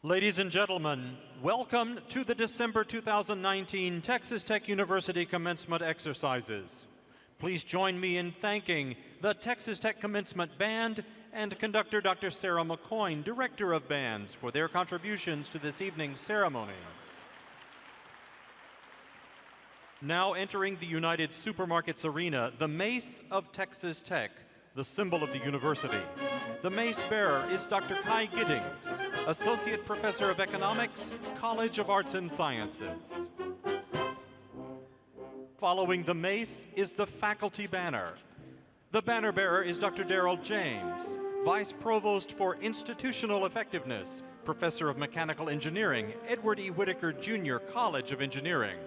Ladies and gentlemen, welcome to the December 2019 Texas Tech University Commencement exercises. Please join me in thanking the Texas Tech Commencement Band and conductor Dr. Sarah McCoyne, Director of Bands, for their contributions to this evening's ceremonies. Now entering the United Supermarkets Arena, the Mace of Texas Tech, the symbol of the university. The mace bearer is Dr. Kai Giddings, Associate Professor of Economics, College of Arts and Sciences. Following the mace is the faculty banner. The banner bearer is Dr. Darrell James, Vice Provost for Institutional Effectiveness, Professor of Mechanical Engineering, Edward E. Whitaker Jr. College of Engineering.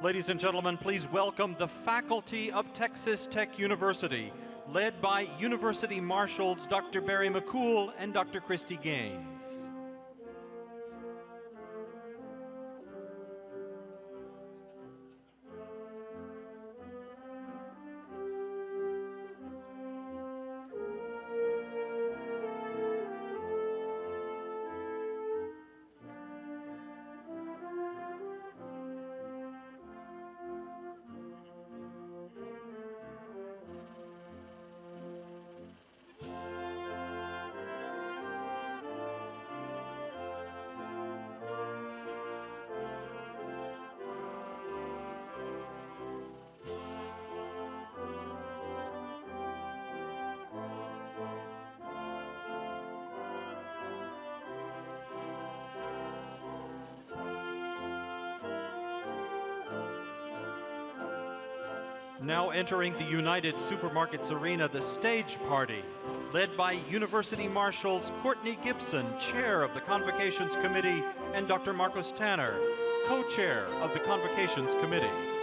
Ladies and gentlemen, please welcome the faculty of Texas Tech University, led by University Marshals Dr. Barry McCool and Dr. Christy Gaines. Now entering the United Supermarkets Arena, the stage party, led by University Marshals Courtney Gibson, Chair of the Convocations Committee, and Dr. Marcos Tanner, Co-Chair of the Convocations Committee.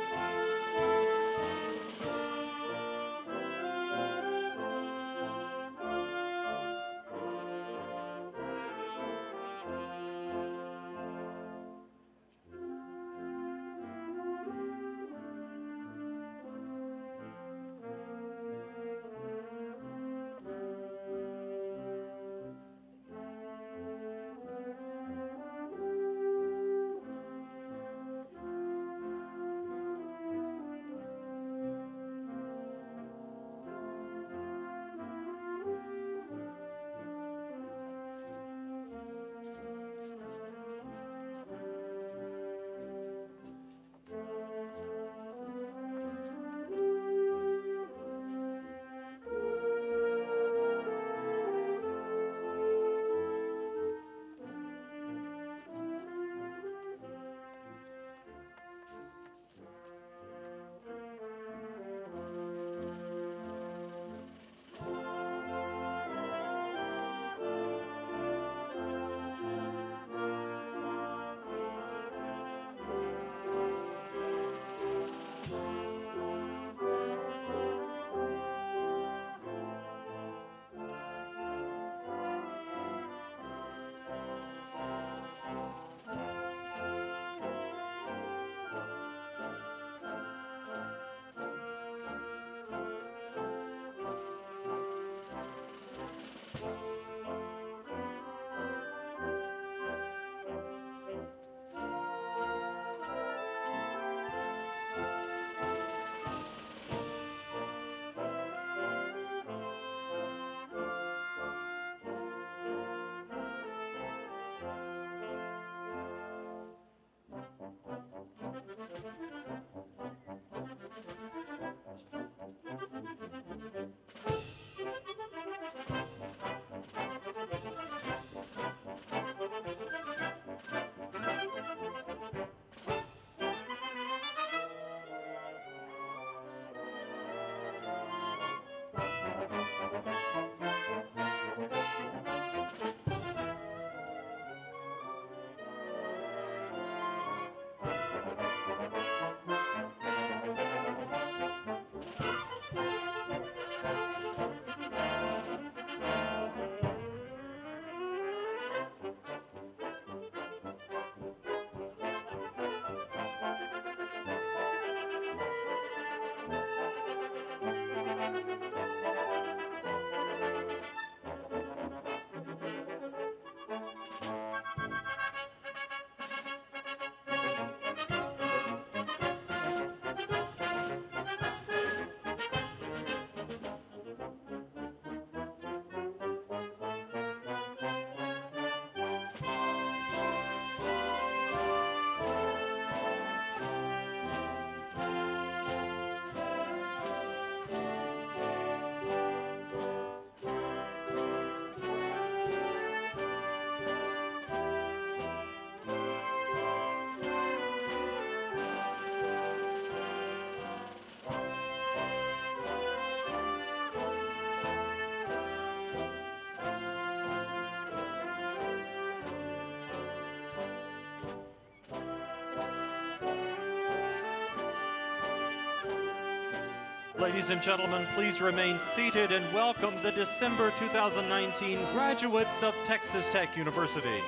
Ladies and gentlemen, please remain seated and welcome the December 2019 graduates of Texas Tech University.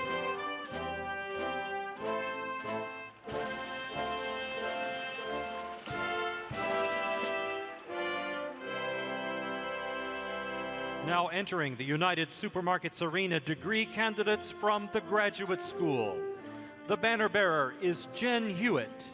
Now entering the United Supermarkets Arena, degree candidates from the Graduate School. The banner bearer is Jen Hewitt.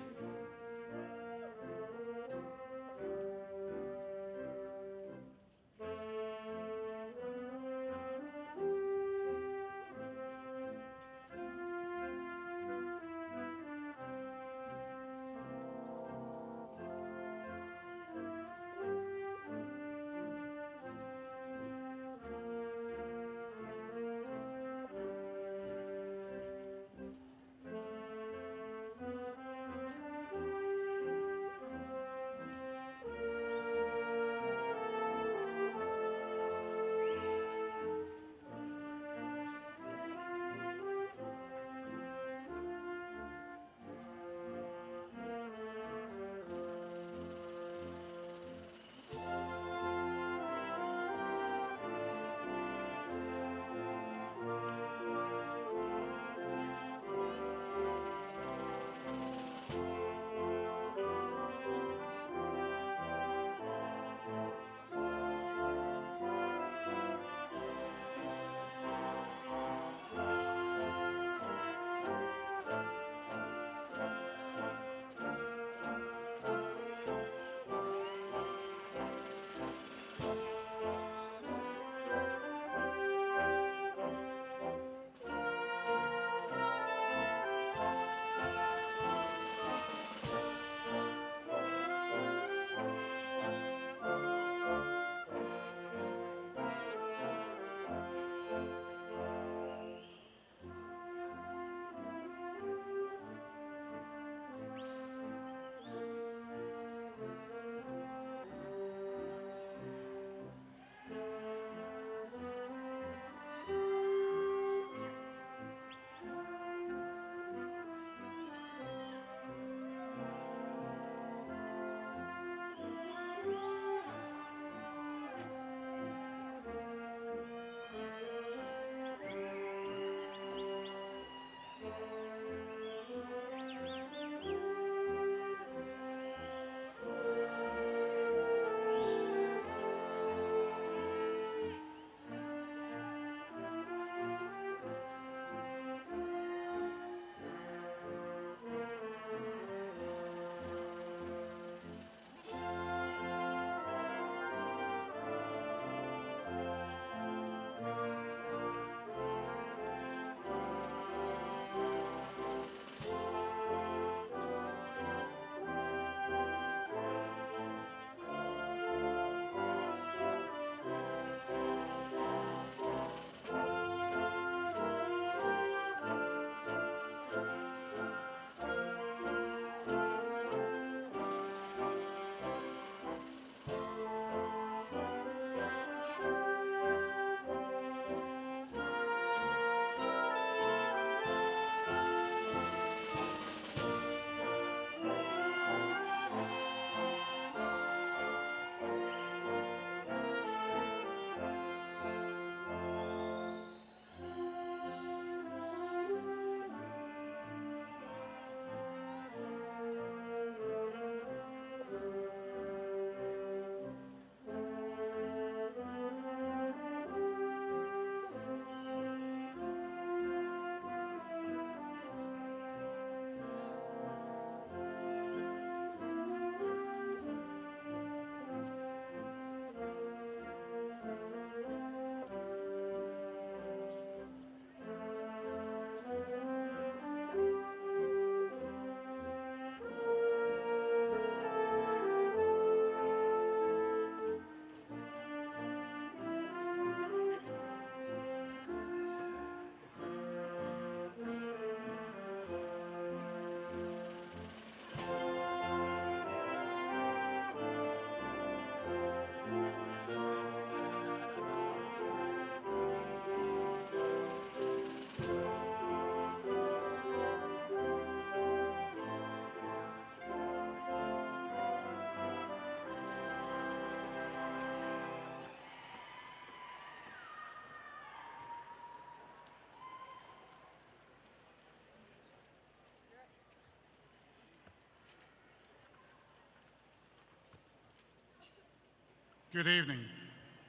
Good evening.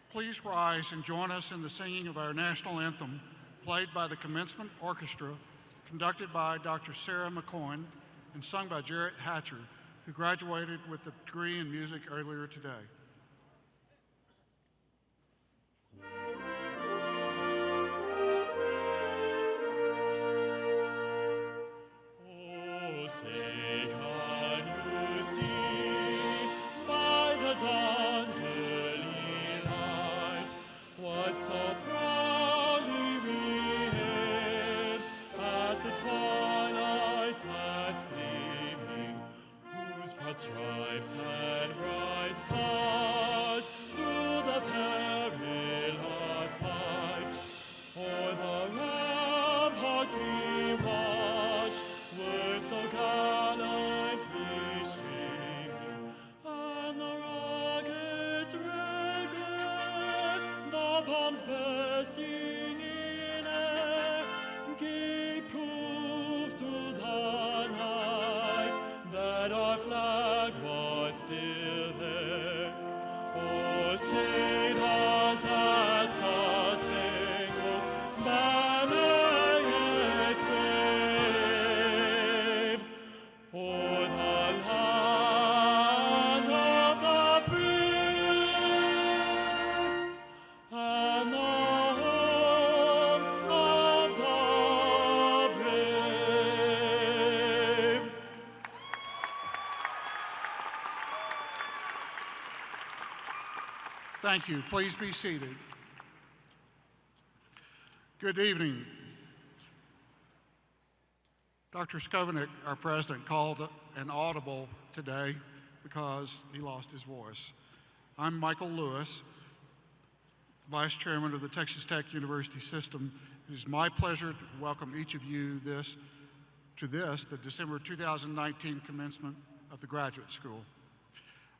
Please rise and join us in the singing of our national anthem, played by the Commencement Orchestra, conducted by Dr. Sarah McCoy, and sung by Jarrett Hatcher, who graduated with a degree in music earlier today. Oh, say, can you see by the dawn's early light what so proudly we hailed at the twilight's last gleaming, whose broad stripes and bright stars through the perilous fight o'er the ramparts we watched were so gallantly streaming, and the rockets regular, the bombs bursting in air, gave proof to the night that our flag was still there. Oh, say does that star-spangled banner yet wave o'er the land of the free and the home of the brave. Thank you. Please be seated. Good evening. Dr. Skovanec, our president, called an audible today because he lost his voice. I'm Michael Lewis, Vice Chairman of the Texas Tech University System. It is my pleasure to welcome each of you the December 2019 commencement of the Graduate School.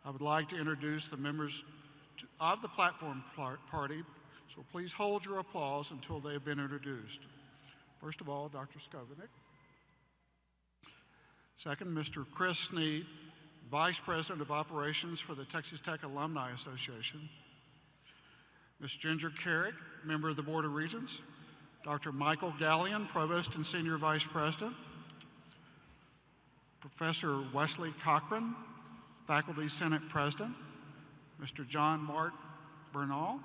I would like to introduce the members of the platform party, so please hold your applause until they have been introduced. First of all, Dr. Skovanec. Second, Mr. Chris Sneed, Vice President of Operations for the Texas Tech Alumni Association. Ms. Ginger Carrick, member of the Board of Regents. Dr. Michael Gallion, Provost and Senior Vice President. Professor Wesley Cochran, Faculty Senate President. Mr. John Mark Bernal,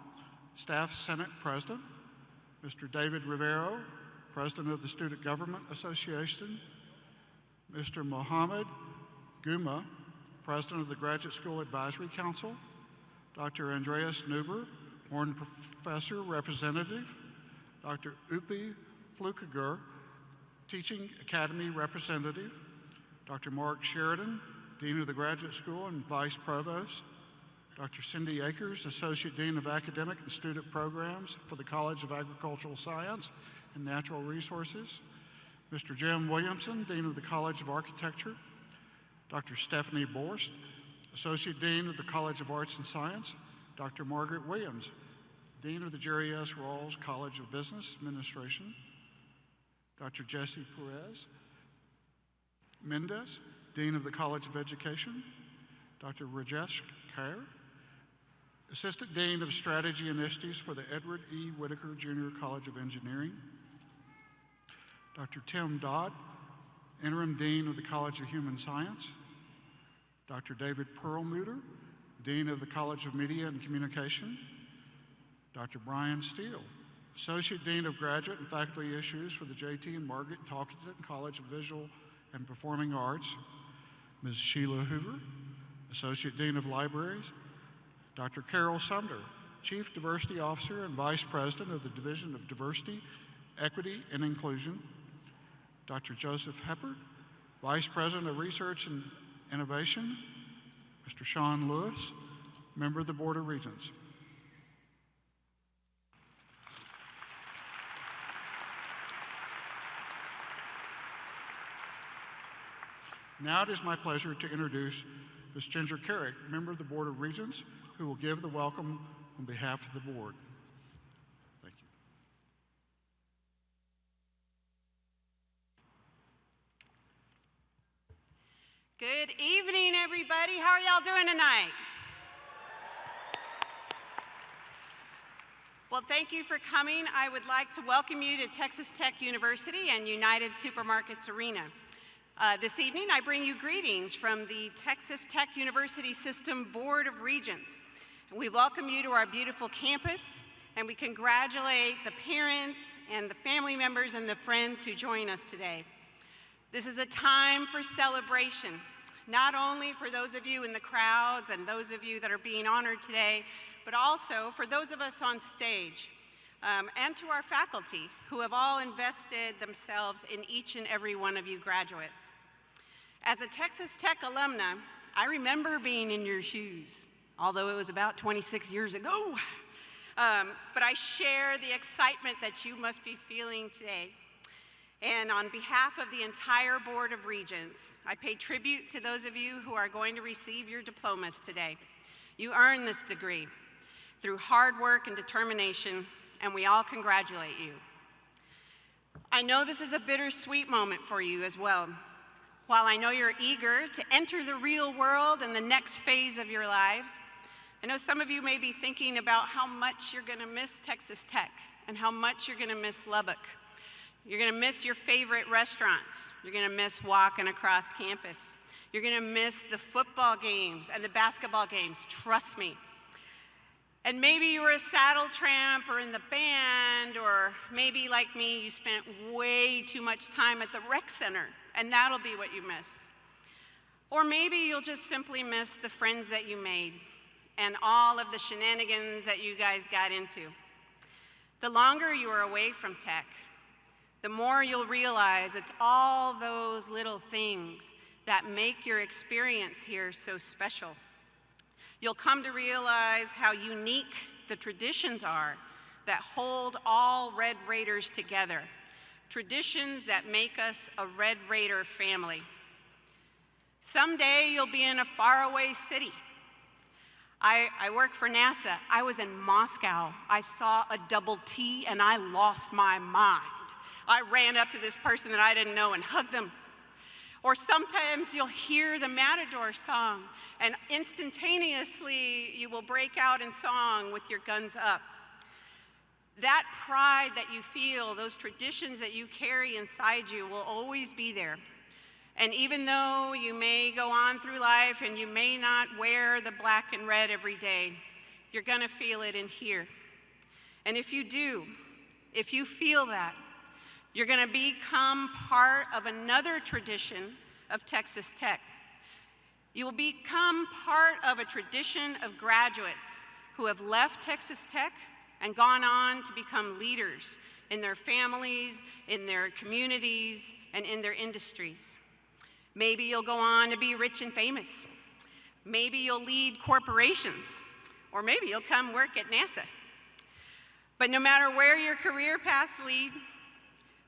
Staff Senate President. Mr. David Rivero, President of the Student Government Association. Mr. Mohammed Guma, President of the Graduate School Advisory Council. Dr. Andreas Neuber, Horn Professor Representative. Dr. Upi Flukiger, Teaching Academy Representative. Dr. Mark Sheridan, Dean of the Graduate School and Vice Provost. Dr. Cindy Akers, Associate Dean of Academic and Student Programs for the College of Agricultural Science and Natural Resources. Mr. Jim Williamson, Dean of the College of Architecture. Dr. Stephanie Borst, Associate Dean of the College of Arts and Science. Dr. Margaret Williams, Dean of the Jerry S. Rawls College of Business Administration. Dr. Jesse Perez Mendez, Dean of the College of Education. Dr. Rajesh Kaur, Assistant Dean of Strategy Initiatives for the Edward E. Whitaker Jr. College of Engineering. Dr. Tim Dodd, Interim Dean of the College of Human Science. Dr. David Perlmutter, Dean of the College of Media and Communication. Dr. Brian Steele, Associate Dean of Graduate and Faculty Issues for the J.T. and Margaret Talkington College of Visual and Performing Arts. Ms. Sheila Hoover, Associate Dean of Libraries. Dr. Carol Sumner, Chief Diversity Officer and Vice President of the Division of Diversity, Equity, and Inclusion. Dr. Joseph Heppard, Vice President of Research and Innovation. Mr. Sean Lewis, Member of the Board of Regents. Now it is my pleasure to introduce Ms. Ginger Carrick, Member of the Board of Regents, who will give the welcome on behalf of the board. Thank you. Good evening, everybody. How are y'all doing tonight? Well, thank you for coming. I would like to welcome you to Texas Tech University and United Supermarkets Arena. This evening, I bring you greetings from the Texas Tech University System Board of Regents. And we welcome you to our beautiful campus, and we congratulate the parents and the family members and the friends who join us today. This is a time for celebration, not only for those of you in the crowds and those of you that are being honored today, but also for those of us on stage, and to our faculty who have all invested themselves in each and every one of you graduates. As a Texas Tech alumna, I remember being in your shoes, although it was about 26 years ago. But I share the excitement that you must be feeling today. And on behalf of the entire Board of Regents, I pay tribute to those of you who are going to receive your diplomas today. You earned this degree through hard work and determination, and we all congratulate you. I know this is a bittersweet moment for you as well. While I know you're eager to enter the real world and the next phase of your lives, I know some of you may be thinking about how much you're going to miss Texas Tech and how much you're going to miss Lubbock. You're going to miss your favorite restaurants. You're going to miss walking across campus. You're going to miss the football games and the basketball games, trust me. And maybe you were a saddle tramp or in the band, or maybe like me, you spent way too much time at the rec center, and that'll be what you miss. Or maybe you'll just simply miss the friends that you made and all of the shenanigans that you guys got into. The longer you are away from Tech, the more you'll realize it's all those little things that make your experience here so special. You'll come to realize how unique the traditions are that hold all Red Raiders together, traditions that make us a Red Raider family. Someday you'll be in a faraway city. I work for NASA. I was in Moscow. I saw a double T and I lost my mind. I ran up to this person that I didn't know and hugged them. Or sometimes you'll hear the Matador song, and instantaneously you will break out in song with your guns up. That pride that you feel, those traditions that you carry inside you will always be there. And even though you may go on through life and you may not wear the black and red every day, you're gonna feel it in here. And if you do, if you feel that, you're going to become part of another tradition of Texas Tech. You will become part of a tradition of graduates who have left Texas Tech and gone on to become leaders in their families, in their communities, and in their industries. Maybe you'll go on to be rich and famous. Maybe you'll lead corporations, or maybe you'll come work at NASA. But no matter where your career paths lead,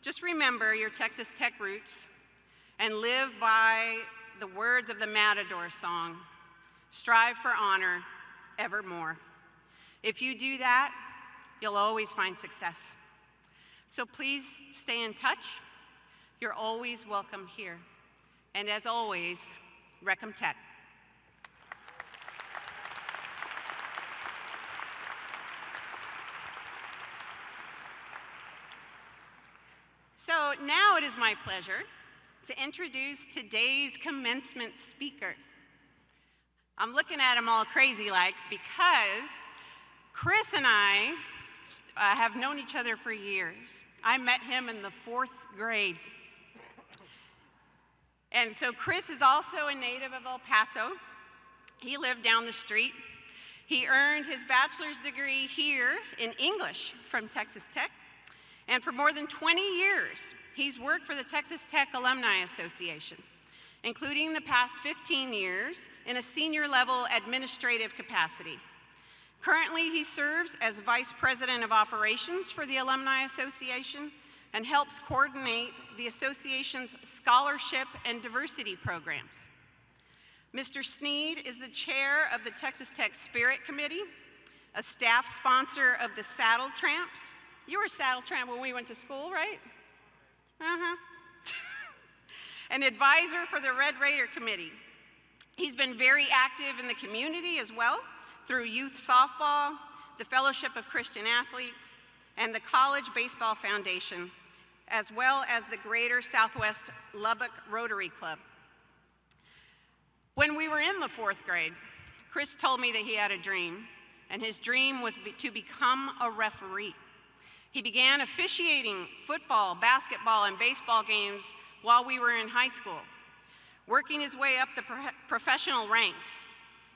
just remember your Texas Tech roots and live by the words of the Matador song, strive for honor evermore. If you do that, you'll always find success. So please stay in touch. You're always welcome here. And as always, Recom Tech. So now it is my pleasure to introduce today's commencement speaker. I'm looking at him all crazy-like because Chris and I have known each other for years. I met him in the 4th grade. And so Chris is also a native of El Paso. He lived down the street. He earned his bachelor's degree here in English from Texas Tech. And for more than 20 years, he's worked for the Texas Tech Alumni Association, including the past 15 years in a senior level administrative capacity. Currently, he serves as Vice President of Operations for the Alumni Association and helps coordinate the association's scholarship and diversity programs. Mr. Sneed is the chair of the Texas Tech Spirit Committee, a staff sponsor of the Saddle Tramps. You were a saddle tramp when we went to school, right? An advisor for the Red Raider Committee. He's been very active in the community as well through youth softball, the Fellowship of Christian Athletes, and the College Baseball Foundation, as well as the Greater Southwest Lubbock Rotary Club. When we were in the 4th grade, Chris told me that he had a dream, and his dream was to become a referee. He began officiating football, basketball, and baseball games while we were in high school, working his way up the professional ranks.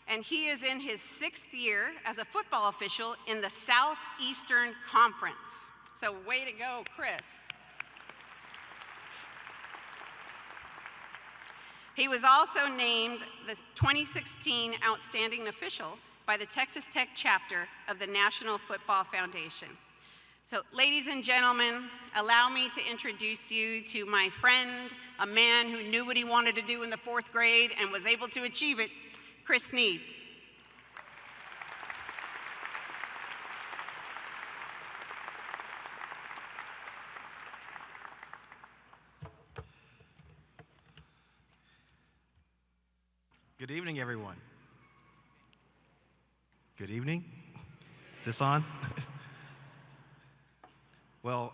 And he is in his 6th year as a football official in the Southeastern Conference. So way to go, Chris. He was also named the 2016 Outstanding Official by the Texas Tech chapter of the National Football Foundation. So, ladies and gentlemen, allow me to introduce you to my friend, a man who knew what he wanted to do in the 4th grade and was able to achieve it, Chris Sneed. Good evening, everyone. Good evening. Is this on? Well,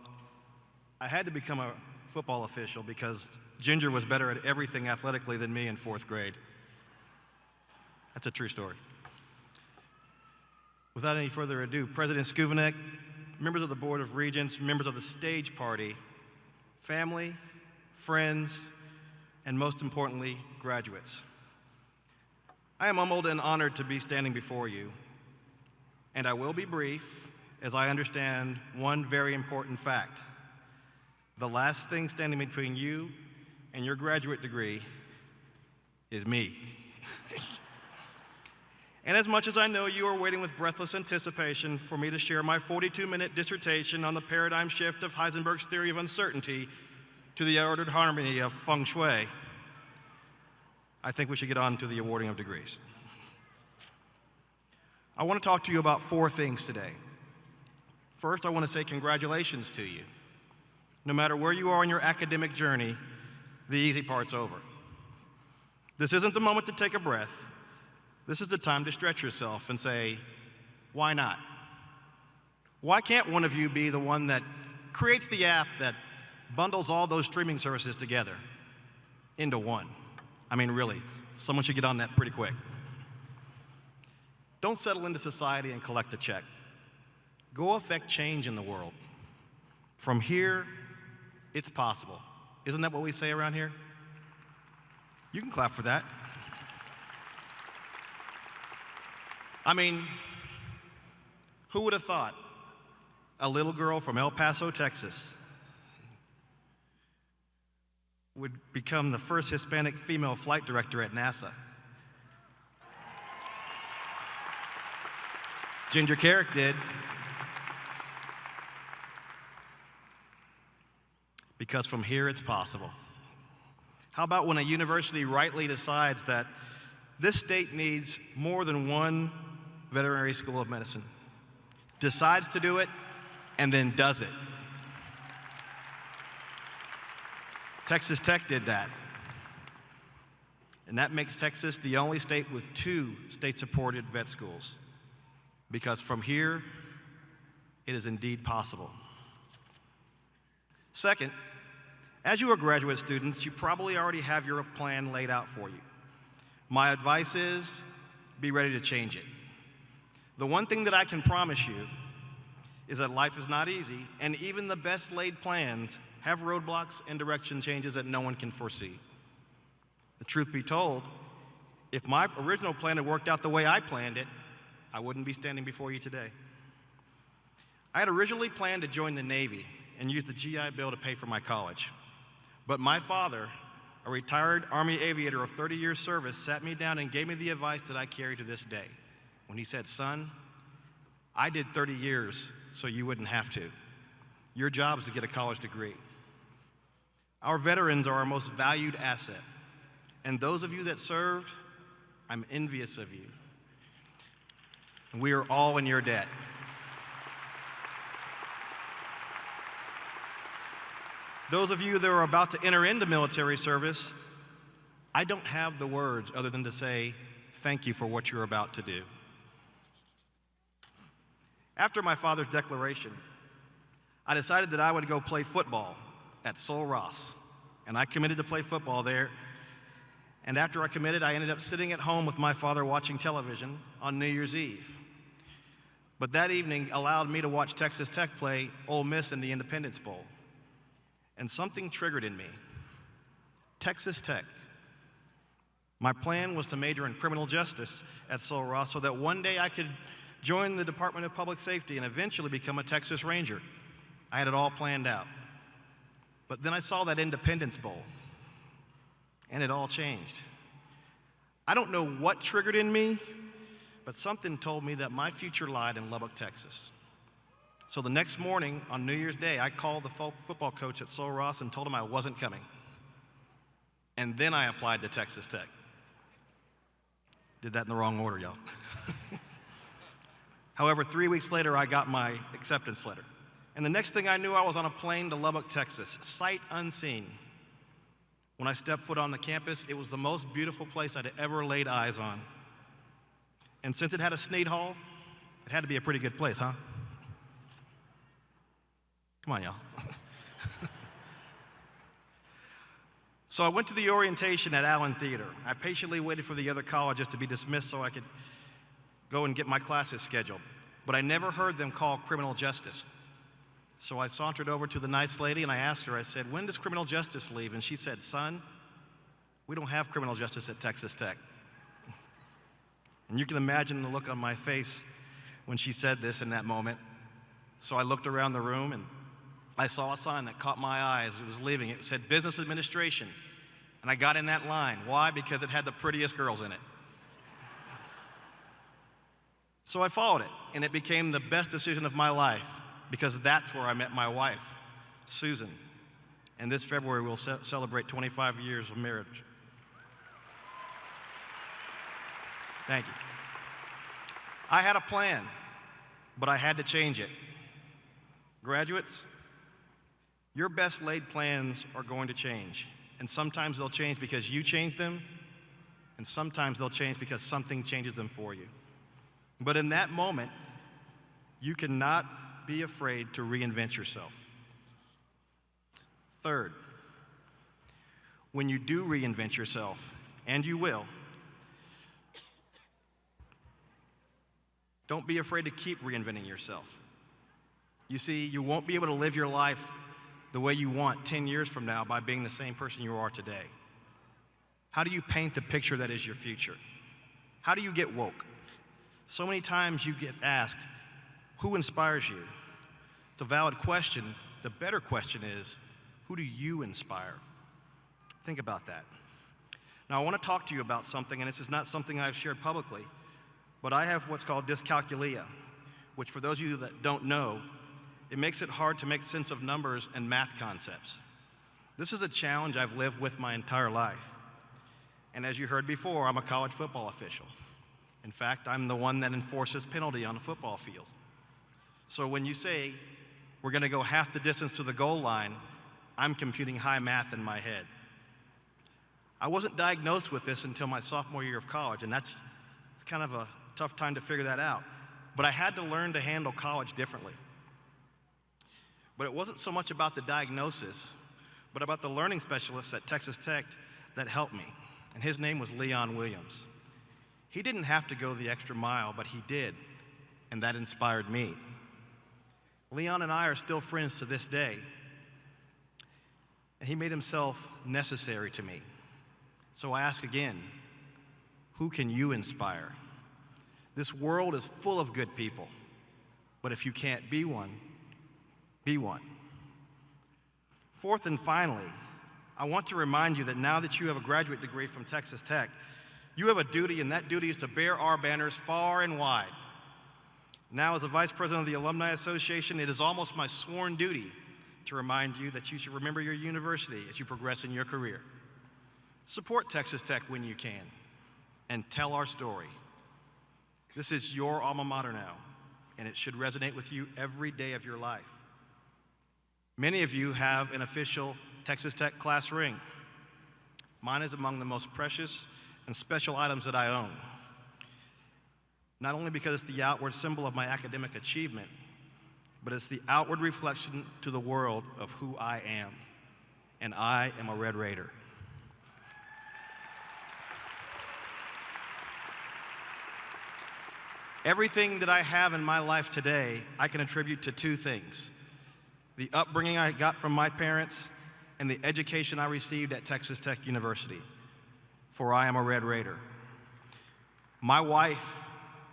I had to become a football official because Ginger was better at everything athletically than me in 4th grade. That's a true story. Without any further ado, President Skuvenek, members of the Board of Regents, members of the stage party, family, friends, and most importantly, graduates. I am humbled and honored to be standing before you, and I will be brief as I understand one very important fact. The last thing standing between you and your graduate degree is me. And as much as I know you are waiting with breathless anticipation for me to share my 42-minute dissertation on the paradigm shift of Heisenberg's theory of uncertainty to the ordered harmony of feng shui, I think we should get on to the awarding of degrees. I want to talk to you about 4 things today. First, I want to say congratulations to you. No matter where you are in your academic journey, the easy part's over. This isn't the moment to take a breath. This is the time to stretch yourself and say, why not? Why can't one of you be the one that creates the app that bundles all those streaming services together into one? I mean, really, someone should get on that pretty quick. Don't settle into society and collect a check. Go affect change in the world. From here, it's possible. Isn't that what we say around here? You can clap for that. I mean, who would have thought a little girl from El Paso, Texas, would become the first Hispanic female flight director at NASA? Ginger Carrick did. Because from here it's possible. How about when a university rightly decides that this state needs more than one veterinary school of medicine, decides to do it, and then does it? Texas Tech did that. And that makes Texas the only state with 2 state-supported vet schools. Because from here, it is indeed possible. Second, as you are graduate students, you probably already have your plan laid out for you. My advice is, be ready to change it. The one thing that I can promise you is that life is not easy, and even the best laid plans have roadblocks and direction changes that no one can foresee. The truth be told, if my original plan had worked out the way I planned it, I wouldn't be standing before you today. I had originally planned to join the Navy and use the GI Bill to pay for my college. But my father, a retired Army aviator of 30 years service, sat me down and gave me the advice that I carry to this day. When he said, son, I did 30 years so you wouldn't have to. Your job is to get a college degree. Our veterans are our most valued asset. And those of you that served, I'm envious of you. And we are all in your debt. Those of you that are about to enter into military service, I don't have the words other than to say thank you for what you're about to do. After my father's declaration, I decided that I would go play football at Sul Ross, and I committed to play football there. And after I committed, I ended up sitting at home with my father watching television on New Year's Eve. But that evening allowed me to watch Texas Tech play Ole Miss in the Independence Bowl. And something triggered in me. Texas Tech. My plan was to major in criminal justice at Sul Ross so that one day I could join the Department of Public Safety and eventually become a Texas Ranger. I had it all planned out. But then I saw that Independence Bowl, and it all changed. I don't know what triggered in me, but something told me that my future lied in Lubbock, Texas. So the next morning on New Year's Day, I called the football coach at Sul Ross and told him I wasn't coming. And then I applied to Texas Tech. Did that in the wrong order, y'all. However, 3 weeks later, I got my acceptance letter. And the next thing I knew, I was on a plane to Lubbock, Texas, sight unseen. When I stepped foot on the campus, it was the most beautiful place I'd ever laid eyes on. And since it had a Sneed Hall, it had to be a pretty good place, huh? Come on, y'all. So I went to the orientation at Allen Theater. I patiently waited for the other colleges to be dismissed so I could go and get my classes scheduled. But I never heard them call criminal justice. So I sauntered over to the nice lady and I asked her, I said, when does criminal justice leave? And she said, son, we don't have criminal justice at Texas Tech. And you can imagine the look on my face when she said this in that moment. So I looked around the room and I saw a sign that caught my eye as it was leaving. It said business administration. And I got in that line. Why? Because it had the prettiest girls in it. So I followed it, and it became the best decision of my life because that's where I met my wife, Susan. And this February, we'll celebrate 25 years of marriage. Thank you. I had a plan, but I had to change it. Graduates, your best laid plans are going to change. And sometimes they'll change because you change them, and sometimes they'll change because something changes them for you. But in that moment, you cannot be afraid to reinvent yourself. Third, when you do reinvent yourself, and you will, don't be afraid to keep reinventing yourself. You see, you won't be able to live your life the way you want 10 years from now by being the same person you are today. How do you paint the picture that is your future? How do you get woke? So many times you get asked, who inspires you? It's a valid question. The better question is, who do you inspire? Think about that. Now, I want to talk to you about something, and this is not something I've shared publicly, but I have what's called dyscalculia, which for those of you that don't know, it makes it hard to make sense of numbers and math concepts. This is a challenge I've lived with my entire life. And as you heard before, I'm a college football official. In fact, I'm the one that enforces penalty on the football fields. So when you say, we're going to go half the distance to the goal line, I'm computing high math in my head. I wasn't diagnosed with this until my sophomore year of college, and it's kind of a tough time to figure that out. But I had to learn to handle college differently. But it wasn't so much about the diagnosis, but about the learning specialist at Texas Tech that helped me. And his name was Leon Williams. He didn't have to go the extra mile, but he did, and that inspired me. Leon and I are still friends to this day, and he made himself necessary to me. So I ask again, who can you inspire? This world is full of good people, but if you can't be one, be one. Fourth and finally, I want to remind you that now that you have a graduate degree from Texas Tech, you have a duty, and that duty is to bear our banners far and wide. Now, as a vice president of the Alumni Association, it is almost my sworn duty to remind you that you should remember your university as you progress in your career. Support Texas Tech when you can, and tell our story. This is your alma mater now, and it should resonate with you every day of your life. Many of you have an official Texas Tech class ring. Mine is among the most precious and special items that I own. not only because it's the outward symbol of my academic achievement, but it's the outward reflection to the world of who I am. And I am a Red Raider. Everything that I have in my life today, I can attribute to two things: the upbringing I got from my parents and the education I received at Texas Tech University. For I am a Red Raider. My wife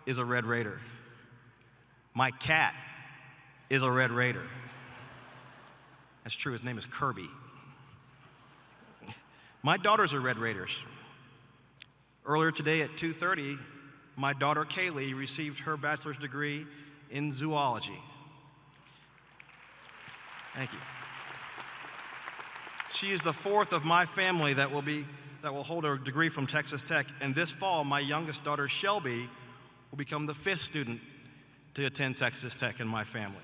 is a Red Raider. My cat is a Red Raider. That's true, his name is Kirby. My daughters are Red Raiders. Earlier today at 2:30, my daughter Kaylee received her bachelor's degree in zoology. Thank you. She is the fourth of my family that will hold a degree from Texas Tech, and this fall, my youngest daughter Shelby will become the fifth student to attend Texas Tech in my family.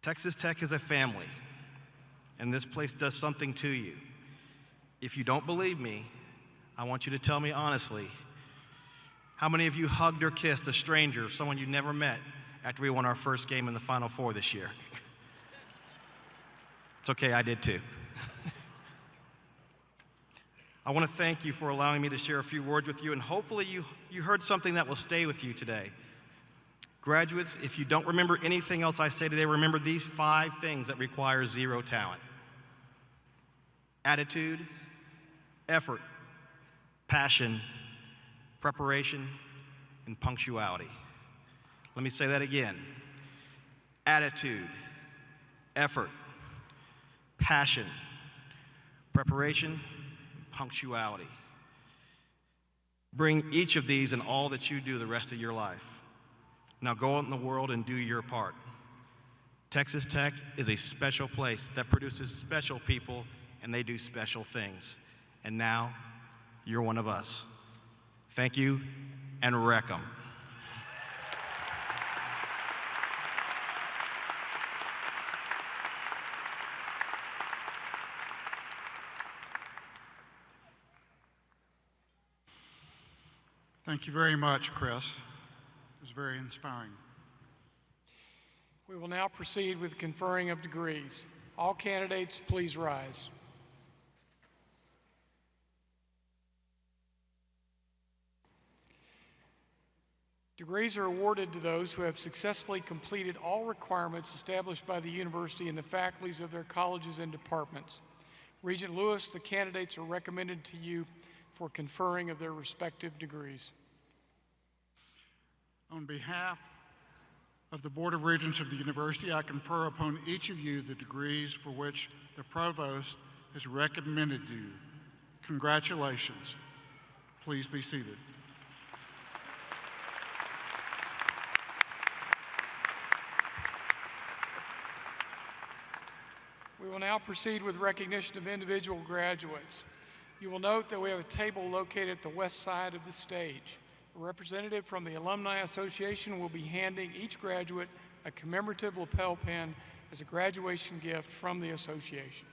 Texas Tech is a family, and this place does something to you. If you don't believe me, I want you to tell me honestly, how many of you hugged or kissed a stranger, someone you never met, after we won our first game in the Final Four this year? It's okay, I did too. I want to thank you for allowing me to share a few words with you, and hopefully you heard something that will stay with you today. Graduates, if you don't remember anything else I say today, remember these 5 things that require 0 talent: attitude, effort, passion, preparation, and punctuality. Let me say that again. Attitude, effort, passion, preparation, and punctuality. Bring each of these in all that you do the rest of your life. Now go out in the world and do your part. Texas Tech is a special place that produces special people, and they do special things. And now, you're one of us. Thank you, and wreck 'em. Thank you very much, Chris. It was very inspiring. We will now proceed with conferring of degrees. All candidates, please rise. Degrees are awarded to those who have successfully completed all requirements established by the university and the faculties of their colleges and departments. Regent Lewis, the candidates are recommended to you for conferring of their respective degrees. On behalf of the Board of Regents of the university, I confer upon each of you the degrees for which the Provost has recommended you. Congratulations. Please be seated. We will now proceed with recognition of individual graduates. You will note that we have a table located at the west side of the stage. A representative from the Alumni Association will be handing each graduate a commemorative lapel pin as a graduation gift from the association.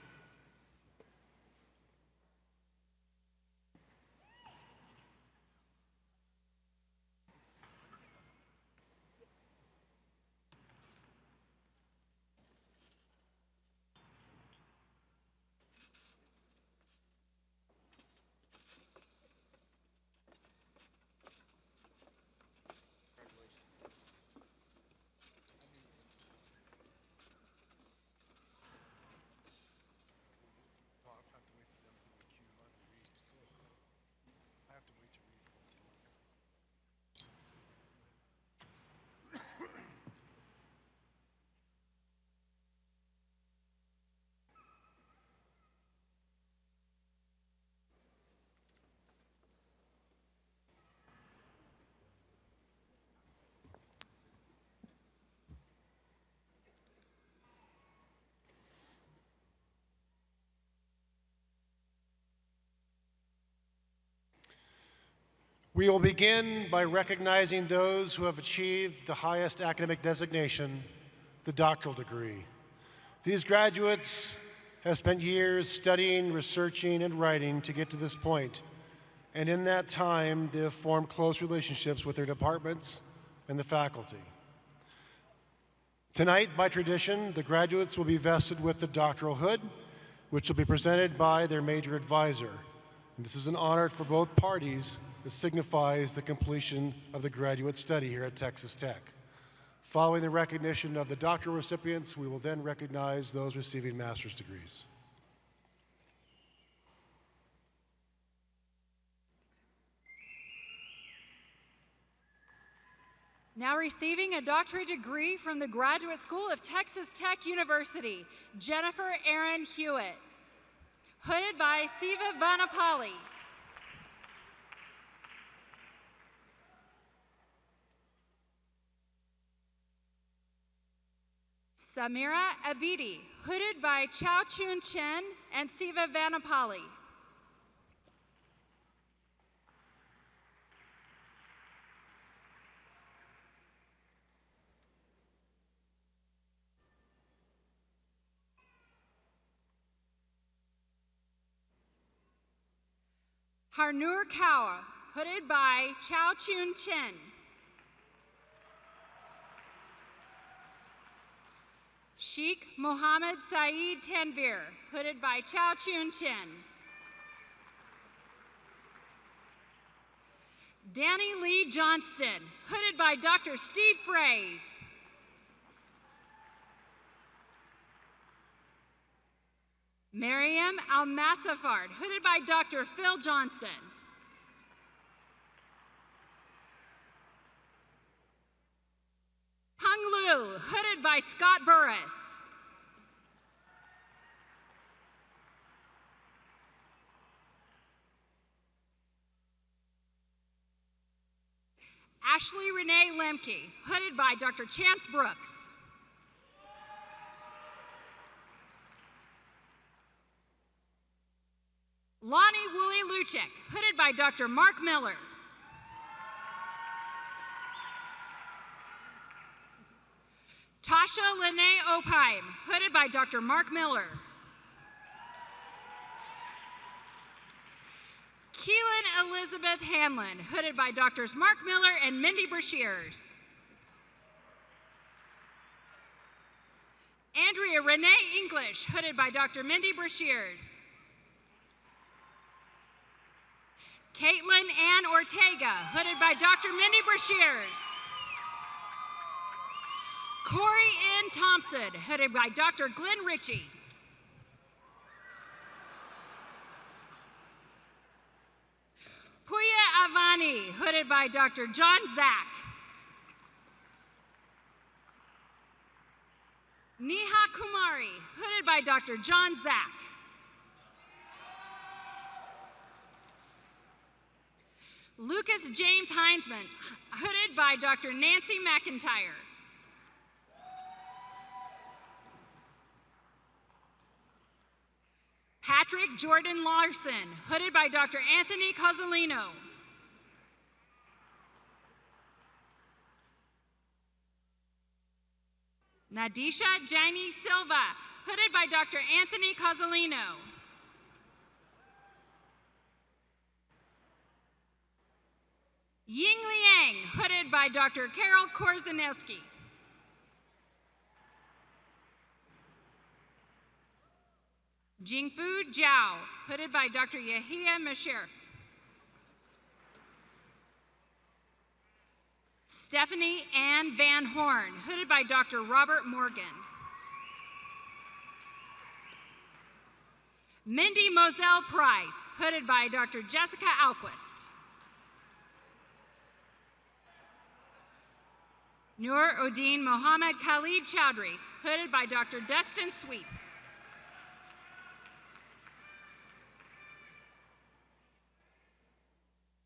We will begin by recognizing those who have achieved the highest academic designation, the doctoral degree. These graduates have spent years studying, researching, and writing to get to this point. and in that time, they have formed close relationships with their departments and the faculty. Tonight, by tradition, the graduates will be vested with the doctoral hood, which will be presented by their major advisor. And this is an honor for both parties that signifies the completion of the graduate study here at Texas Tech. Following the recognition of the doctoral recipients, we will then recognize those receiving master's degrees. Now receiving a doctorate degree from the Graduate School of Texas Tech University, Jennifer Erin Hewitt, hooded by Siva Vanapali. Samira Abidi, hooded by Chao Chun Chen and Siva Vanapali. Harnoor Kaur, hooded by Chao Chun Chen. Sheikh Mohammed Saeed Tanvir, hooded by Chao Chun Chen. Danny Lee Johnston, hooded by Dr. Steve Fraze. Mariam Al-Massafard, hooded by Dr. Phil Johnson. Hung Lu, hooded by Scott Burris. Ashley Renee Lemke, hooded by Dr. Chance Brooks. Lonnie Woolley Luchek, hooded by Dr. Mark Miller. Tasha Lene Opheim, hooded by Dr. Mark Miller. Keelan Elizabeth Hanlon, hooded by Drs. Mark Miller and Mindy Brashears. Andrea Renee English, hooded by Dr. Mindy Brashears. Caitlin Ann Ortega, hooded by Dr. Mindy Brashears. Corey N. Thompson, hooded by Dr. Glenn Ritchie. Puya Avani, hooded by Dr. John Zack. Neha Kumari, hooded by Dr. John Zack. Lucas James Heinzman, hooded by Dr. Nancy McIntyre. Patrick Jordan Larson, hooded by Dr. Anthony Cozzolino. Nadisha Jaini Silva, hooded by Dr. Anthony Cozzolino. Ying Liang, hooded by Dr. Carol Korzanowski. Jingfu Zhao, hooded by Dr. Yahia Masherif. Stephanie Ann Van Horn, hooded by Dr. Robert Morgan. Mindy Moselle Price, hooded by Dr. Jessica Alquist. Noor Odin Mohammed Khalid Chowdhury, hooded by Dr. Destin Sweet.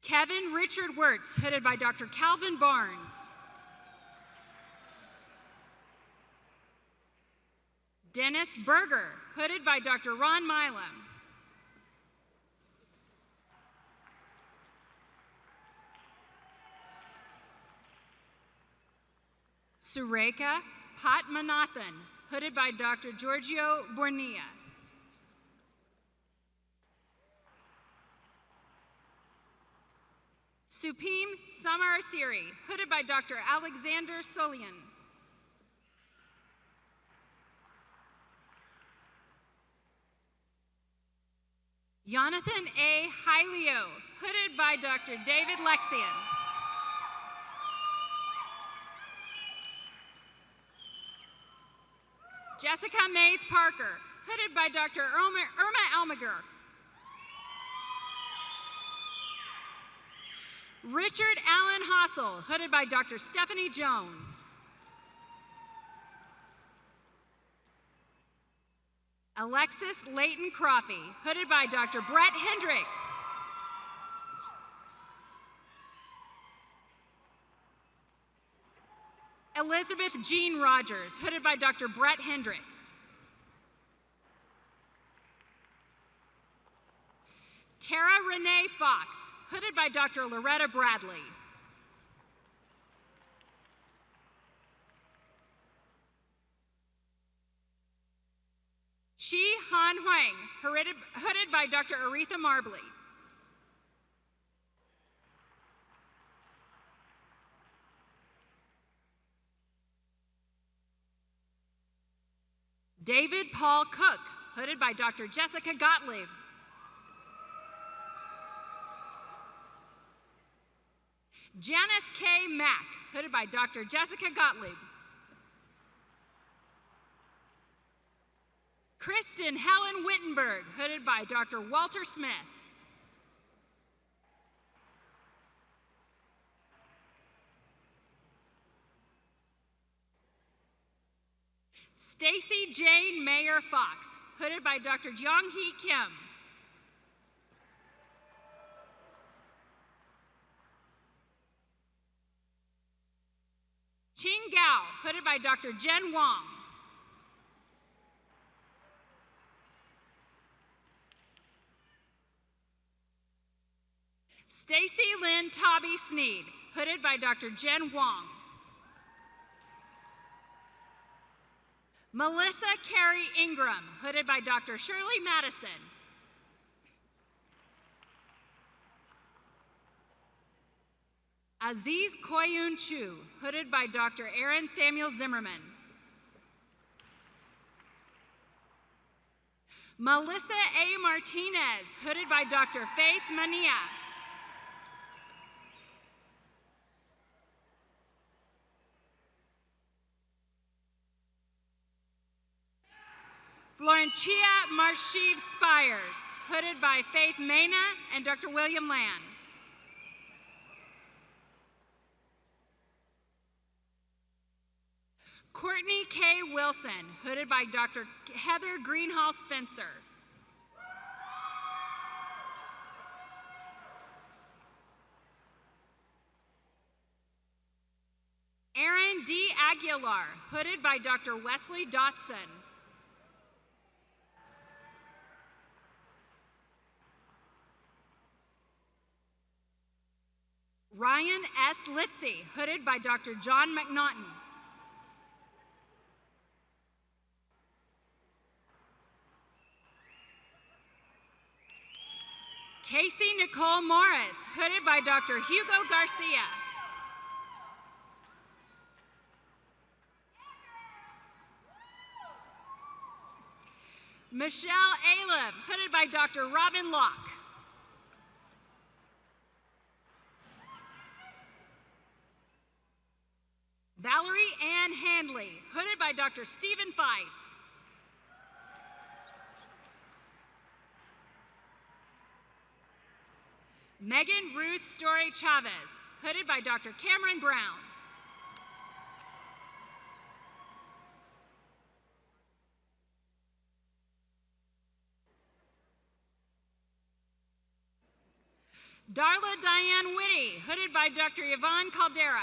Kevin Richard Wirtz, hooded by Dr. Calvin Barnes. Dennis Berger, hooded by Dr. Ron Milam. Sureka Patmanathan, hooded by Dr. Giorgio Bornia. Supim Samar Siri, hooded by Dr. Alexander Solian. Jonathan A. Hylio, hooded by Dr. David Lexian. Jessica Mays Parker, hooded by Dr. Irma Almager. Richard Allen Hossel, hooded by Dr. Stephanie Jones. Alexis Layton Croffey, hooded by Dr. Brett Hendricks. Elizabeth Jean Rogers, hooded by Dr. Brett Hendricks. Tara Renee Fox, hooded by Dr. Loretta Bradley. Shi Han Huang, hooded by Dr. Aretha Marbley. David Paul Cook, hooded by Dr. Jessica Gottlieb. Janice K. Mack, hooded by Dr. Jessica Gottlieb. Kristen Helen Wittenberg, hooded by Dr. Walter Smith. Stacy Jane Mayer Fox, hooded by Dr. Jong-hee Kim. Ching Gao, hooded by Dr. Jen Wong. Stacy Lynn Tobby Sneed, hooded by Dr. Jen Wong. Melissa Carey Ingram, hooded by Dr. Shirley Madison. Aziz Koyun Chu, hooded by Dr. Aaron Samuel Zimmerman. Melissa A. Martinez, hooded by Dr. Faith Mania. Florencia Marshev Spires, hooded by Faith Mena and Dr. William Land. Courtney K. Wilson, hooded by Dr. Heather Greenhall Spencer. Aaron D. Aguilar, hooded by Dr. Wesley Dotson. Ryan S. Litzy, hooded by Dr. John McNaughton. Casey Nicole Morris, hooded by Dr. Hugo Garcia. Michelle Aliv, hooded by Dr. Robin Locke. Valerie Ann Handley, hooded by Dr. Stephen Fife. Megan Ruth Story Chavez, hooded by Dr. Cameron Brown. Darla Diane Whitty, hooded by Dr. Yvonne Caldera.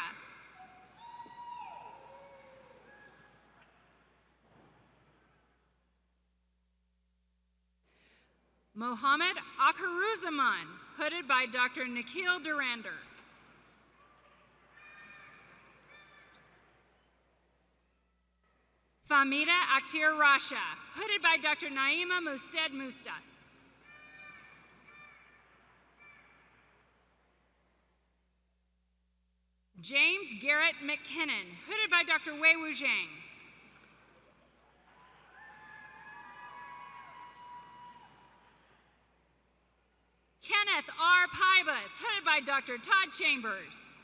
Mohammed Akaruzaman, hooded by Dr. Nikhil Durander. Famida Akhtir Rasha, hooded by Dr. Naima Musted Musta. James Garrett McKinnon, hooded by Dr. Wei Wu Zhang. Kenneth R. Pybus, hooded by Dr. Todd Chambers.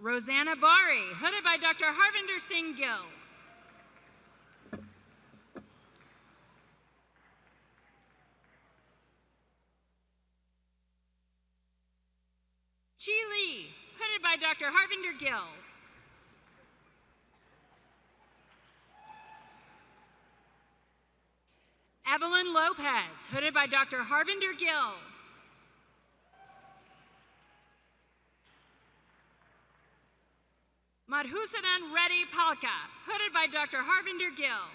Rosanna Bari, hooded by Dr. Harvinder Singh Gill. Chi Lee, hooded by Dr. Harvinder Gill. Evelyn Lopez, hooded by Dr. Harvinder Gill. Madhusudan Reddy Palka, hooded by Dr. Harvinder Gill.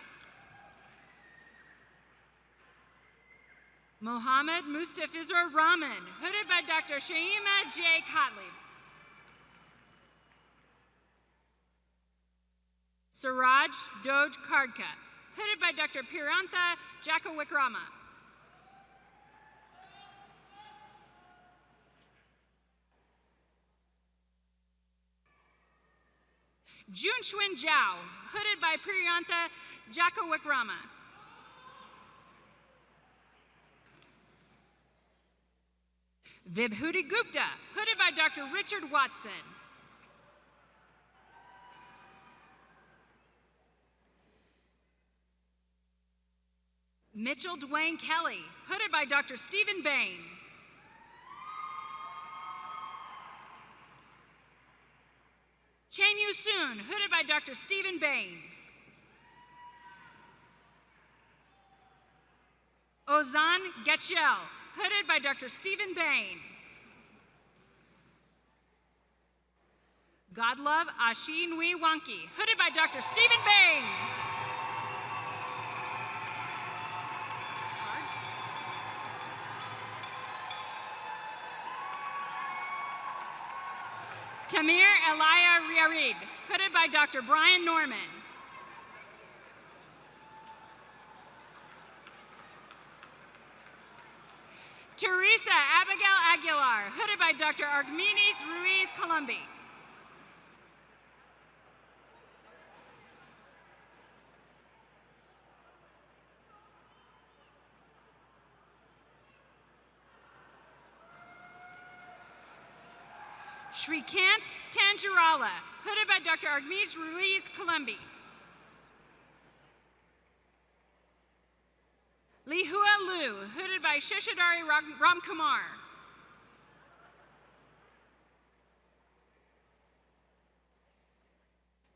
Mohammed Mustafizur Rahman, hooded by Dr. Shaima J. Kotlib. Suraj Doj Kardka, hooded by Dr. Pirantha Jakawikrama. Junshwin Zhao, hooded by Priyantha Jakawikrama. Vibhuti Gupta, hooded by Dr. Richard Watson. Mitchell Dwayne Kelly, hooded by Dr. Stephen Bain. Chen Yu Soon, hooded by Dr. Stephen Bain. Ozan Getchel, hooded by Dr. Stephen Bain. Godlove Ashi Nui Wanki, hooded by Dr. Stephen Bain. Tamir Elia Riarid, hooded by Dr. Brian Norman. Teresa Abigail Aguilar, hooded by Dr. Argminis Ruiz Columbi. Shrikant Tanjirala, hooded by Dr. Argminis Ruiz Columbi. Lihua Lu, hooded by Shishadari Ramkumar.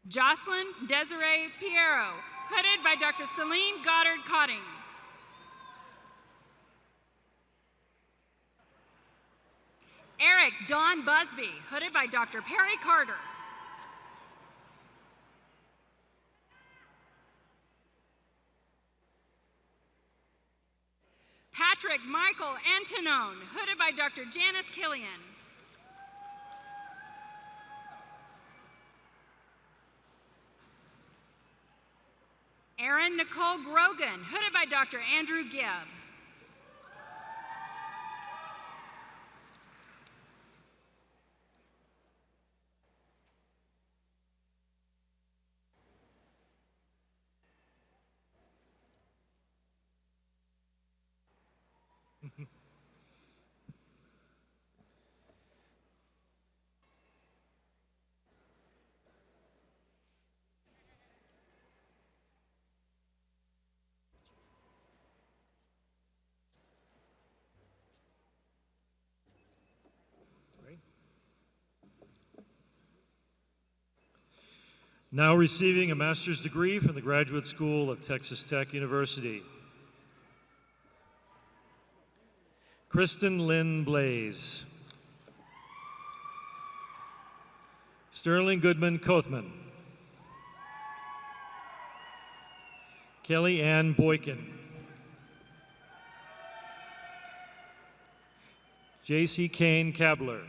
Jocelyn Desiree Piero, hooded by Dr. Celine Goddard Cotting. Eric Don Busby, hooded by Dr. Perry Carter. Patrick Michael Antonone, hooded by Dr. Janice Killian. Erin Nicole Grogan, hooded by Dr. Andrew Gibb. Now receiving a master's degree from the Graduate School of Texas Tech University. Kristen Lynn Blaze. Sterling Goodman Kothman. Kelly Ann Boykin. J.C. Kane Kabler.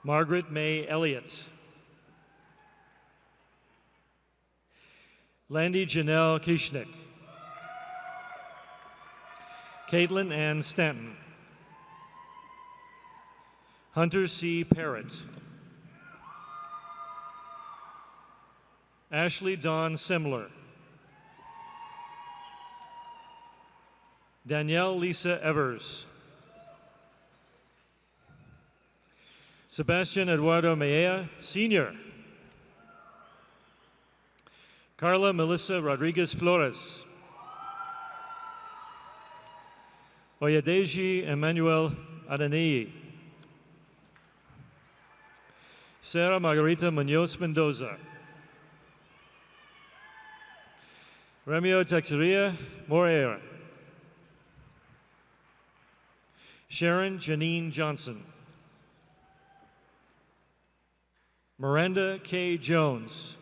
Margaret May Elliott. Landy Janelle Kishnick. Caitlin Ann Stanton. Hunter C. Parrott. Ashley Dawn Simler. Danielle Lisa Evers. Sebastian Eduardo Mejia, Sr. Carla Melissa Rodriguez Flores. Oyadeji Emmanuel Adanei. Sarah Margarita Munoz Mendoza. Remio Texeria Moreira. Sharon Janine Johnson. Miranda K. Jones.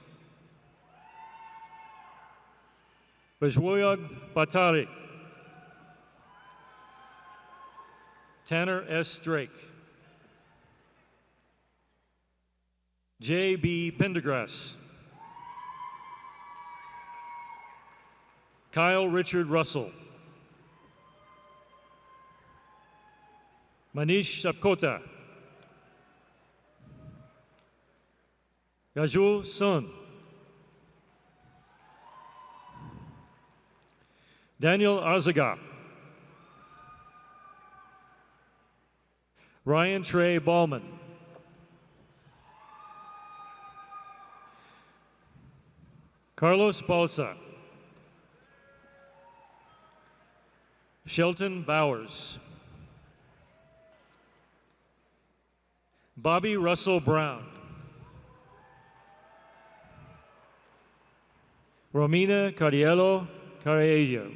Bajwoyog Batari. Tanner S. Drake. J. B. Pendergrass. Kyle Richard Russell. Manish Sapkota. Gajul Sun. Daniel Arzaga. Ryan Trey Ballman. Carlos Balsa. Shelton Bowers. Bobby Russell Brown. Romina Cardiello Carrillo.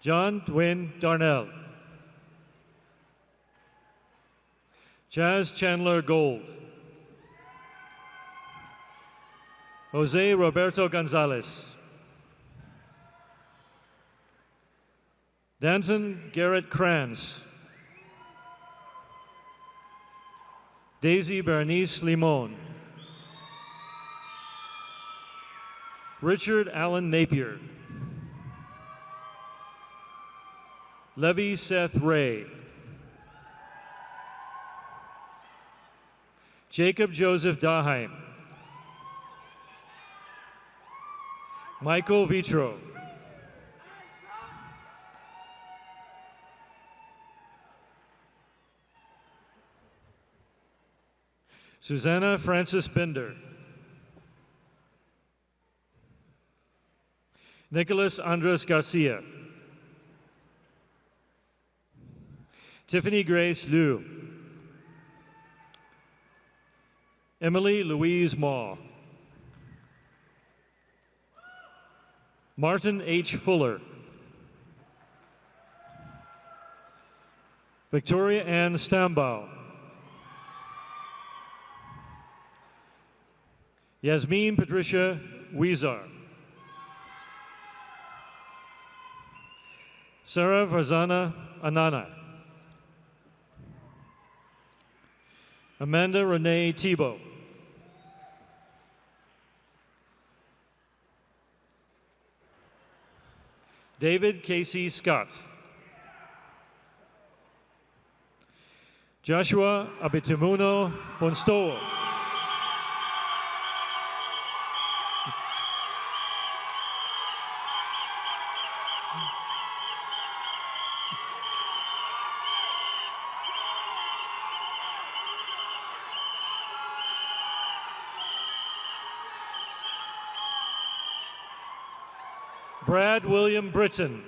John Dwayne Darnell. Chaz Chandler Gold. Jose Roberto Gonzalez. Danton Garrett Kranz. Daisy Bernice Limon. Richard Allen Napier. Levy Seth Ray. Jacob Joseph Daheim. Michael Vitro. Susanna Francis Bender. Nicholas Andres Garcia. Tiffany Grace Liu. Emily Louise Maw. Martin H. Fuller. Victoria Ann Stambaugh. Yasmin Patricia Weezar. Sarah Varzana Anana. Amanda Renee Tebow. David Casey Scott. Joshua Abitimuno Bonstoa. Brad William Britton.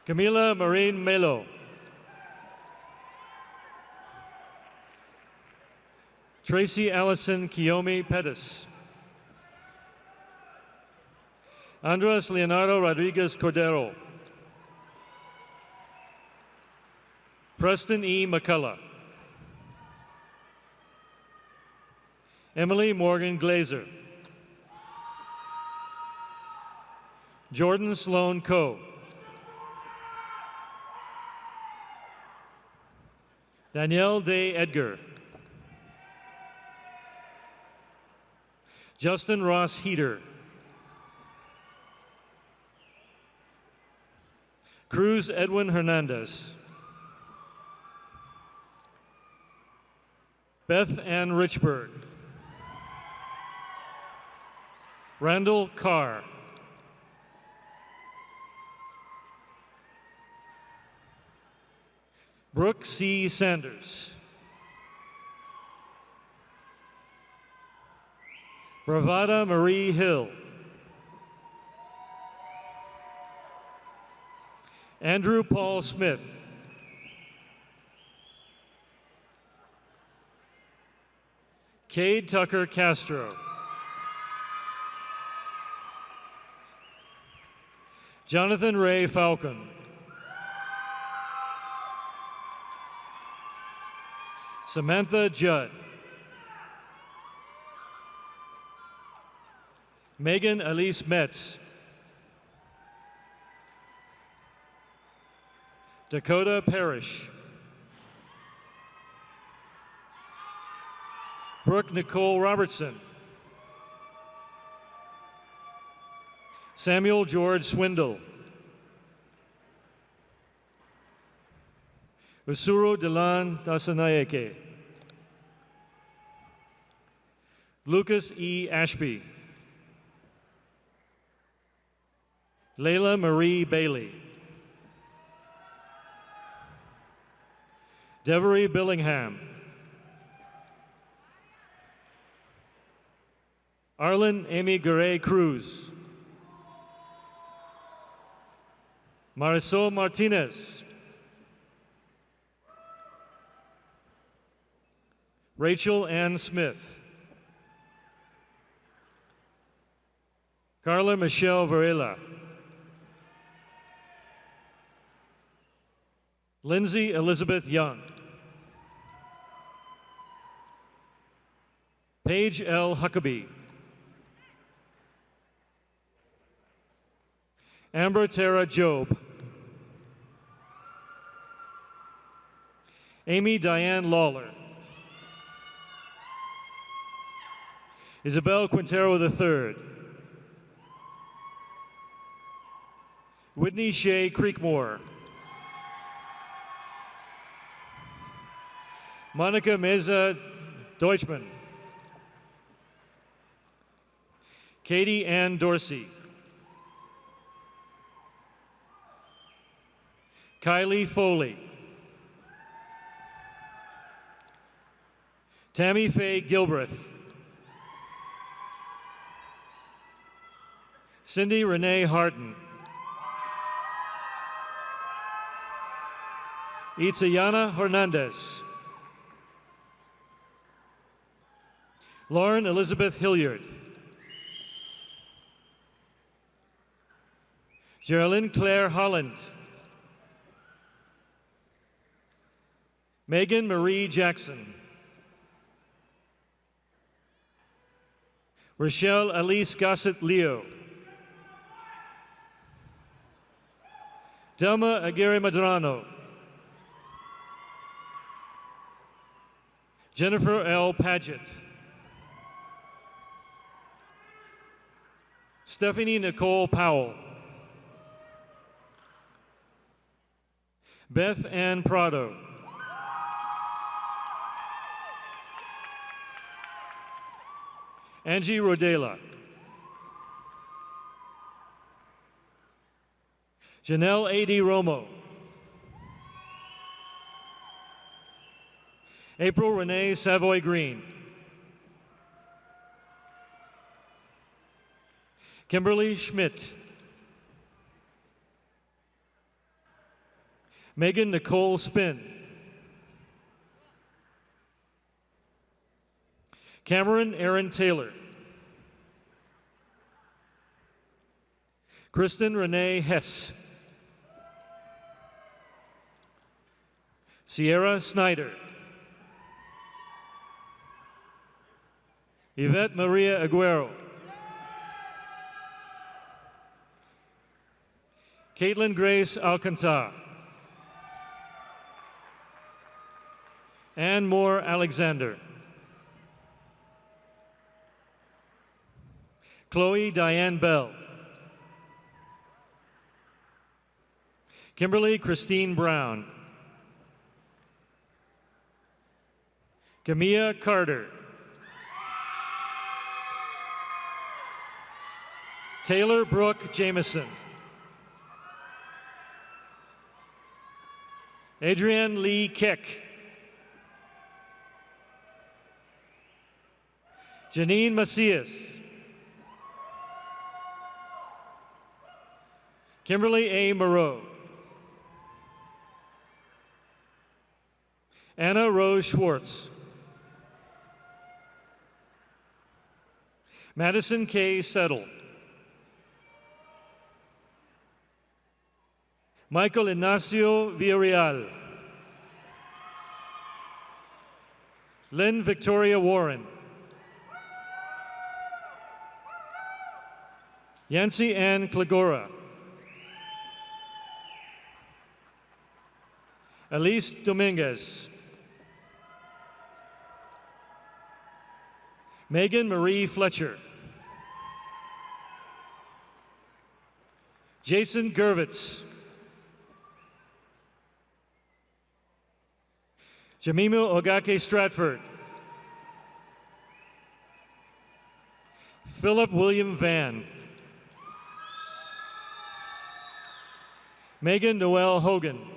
Camila Marine Melo. Tracy Allison Kiyomi Pettis. Andres Leonardo Rodriguez Cordero. Preston E. McCullough. Emily Morgan Glazer. Jordan Sloan Coe. Danielle Day Edgar. Justin Ross Heater. Cruz Edwin Hernandez. Beth Ann Richburg. Randall Carr. Brooke C. Sanders. Bravada Marie Hill. Andrew Paul Smith. Cade Tucker Castro. Jonathan Ray Falcon. Samantha Judd. Megan Elise Metz. Dakota Parrish. Brooke Nicole Robertson. Samuel George Swindle. Usuru Delan Dasanayeke. Lucas E. Ashby. Layla Marie Bailey. Devery Billingham. Arlen Amy Garay Cruz. Marisol Martinez. Rachel Ann Smith. Carla Michelle Varela. Lindsay Elizabeth Young. Paige L. Huckabee. Amber Tara Job. Amy Diane Lawler. Isabel Quintero III. Whitney Shea Creekmore. Monica Meza Deutschman. Katie Ann Dorsey. Kylie Foley. Tammy Faye Gilbreth. Cindy Renee Harden. Itzayana Hernandez. Lauren Elizabeth Hilliard. Geraldine Claire Holland. Megan Marie Jackson. Rochelle Alice Gossett Leo. Delma Aguirre Madrano. Jennifer L. Paget. Stephanie Nicole Powell. Beth Ann Prado. Angie Rodela. Janelle A.D. Romo. April Renee Savoy Green. Kimberly Schmidt. Megan Nicole Spin. Cameron Aaron Taylor. Kristen Renee Hess. Sierra Snyder. Yvette Maria Aguero. Caitlin Grace Alcantara. Ann Moore Alexander. Chloe Diane Bell. Kimberly Christine Brown. Camilla Carter. Taylor Brooke Jameson. Adrienne Lee Kick. Janine Macias. Kimberly A. Moreau. Anna Rose Schwartz. Madison K. Settle. Michael Ignacio Villarreal. Lynn Victoria Warren. Yancy Ann Clegora. Elise Dominguez. Megan Marie Fletcher. Jason Gervitz. Jamimu Ogake Stratford. Philip William Van. Megan Noel Hogan.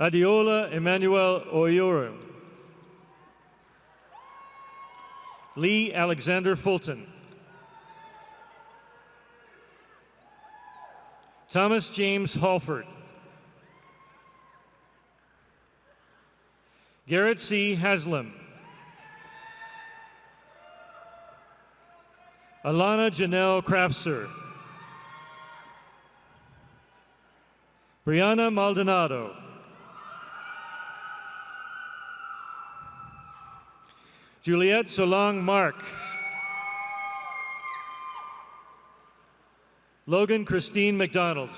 Adiola Emmanuel Oyuru. Lee Alexander Fulton. Thomas James Halford. Garrett C. Haslam. Alana Janelle Crafser. Brianna Maldonado. Juliette Solang Mark. Logan Christine McDonald.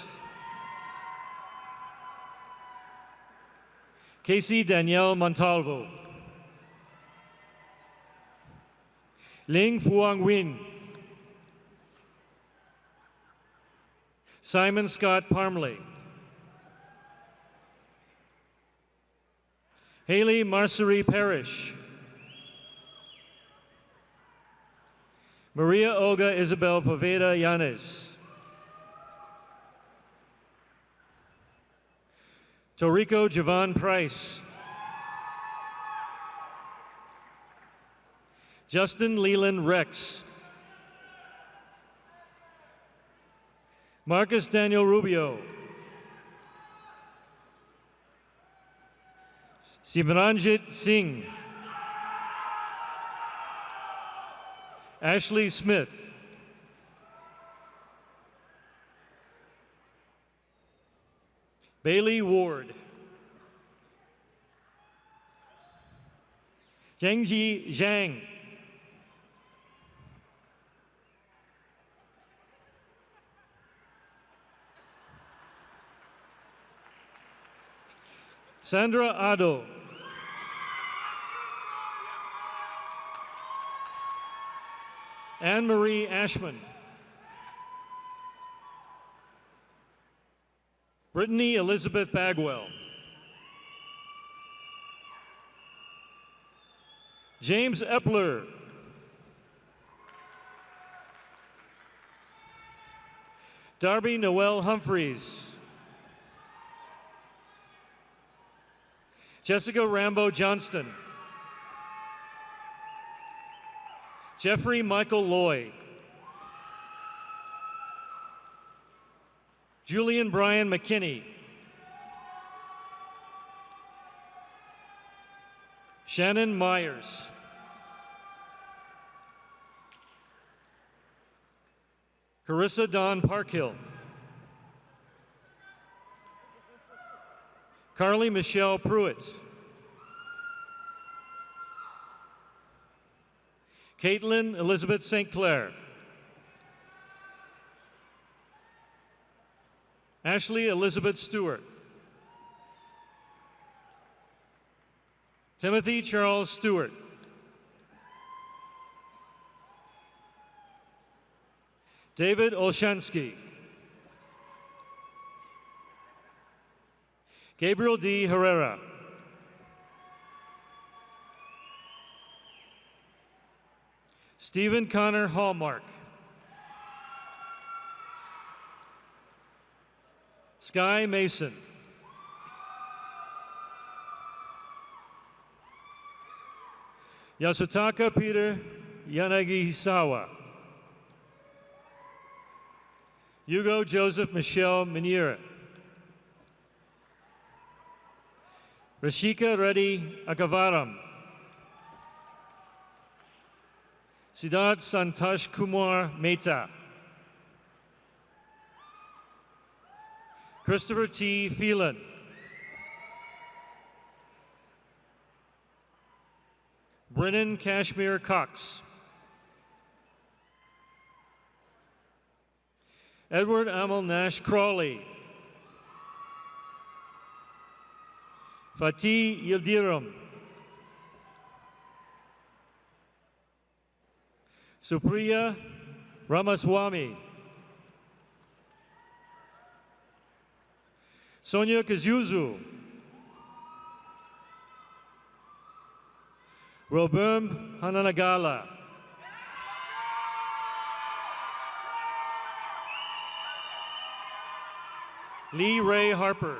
Casey Danielle Montalvo. Ling Fuang Win. Simon Scott Parmley. Haley Marcerie Parrish. Maria Olga Isabel Poveda Yanes. Torrico Javon Price. Justin Leland Rex. Marcus Daniel Rubio. Simranjit Singh. Ashley Smith. Bailey Ward. Zhengji Zhang. Sandra Ado. Anne-Marie Ashman. Brittany Elizabeth Bagwell. James Epler. Darby Noel Humphreys. Jessica Rambo Johnston. Jeffrey Michael Loy. Julian Brian McKinney. Shannon Myers. Carissa Dawn Parkhill. Carly Michelle Pruitt. Caitlin Elizabeth St. Clair. Ashley Elizabeth Stewart. Timothy Charles Stewart. David Olshansky. Gabriel D. Herrera. Stephen Connor Hallmark. Sky Mason. Yasutaka Peter Yanagisawa. Hugo Joseph Michelle Minier. Rashika Reddy Akavaram. Siddharth Santosh Kumar Mehta. Christopher T. Phelan. Brennan Kashmir Cox. Edward Amal Nash Crawley. Fatih Yildirim. Supriya Ramaswamy. Sonia Kazuzu. Robert Hananagala. Lee Ray Harper.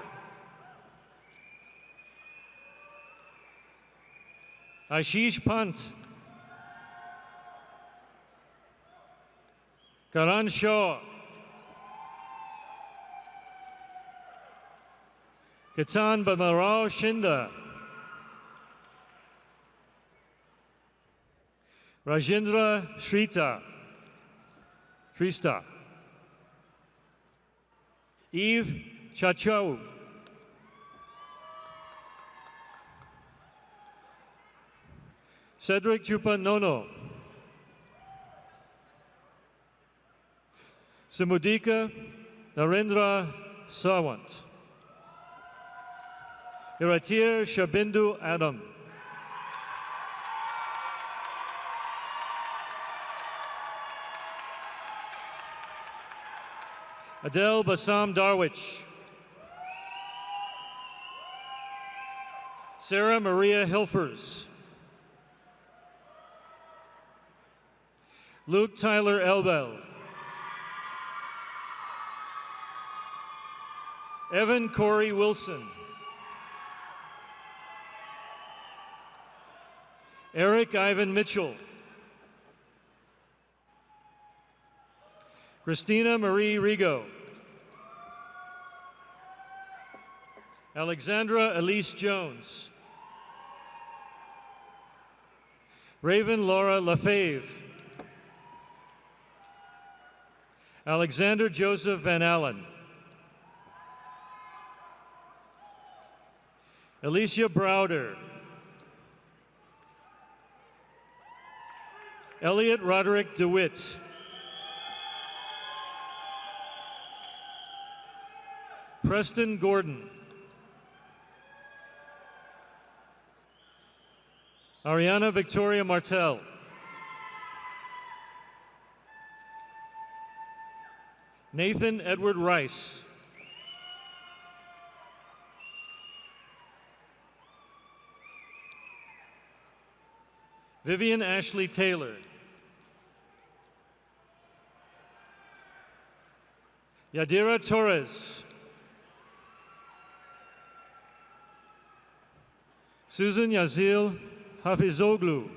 Ashish Pant. Karan Shaw. Katan Bamarao Shinda. Rajendra Shrista. Eve Chachau. Cedric Chupa Nono. Samudika Narendra Sawant. Iratir Shabindu Adam. Adele Bassam Darwich. Sarah Maria Hilfers. Luke Tyler Elbel. Evan Corey Wilson. Eric Ivan Mitchell. Christina Marie Rigo. Alexandra Elise Jones. Raven Laura Lafave. Alexander Joseph Van Allen. Alicia Browder. Elliot Roderick DeWitt. Preston Gordon. Ariana Victoria Martel. Nathan Edward Rice. Vivian Ashley Taylor. Yadira Torres. Susan Yazil Hafizoglu.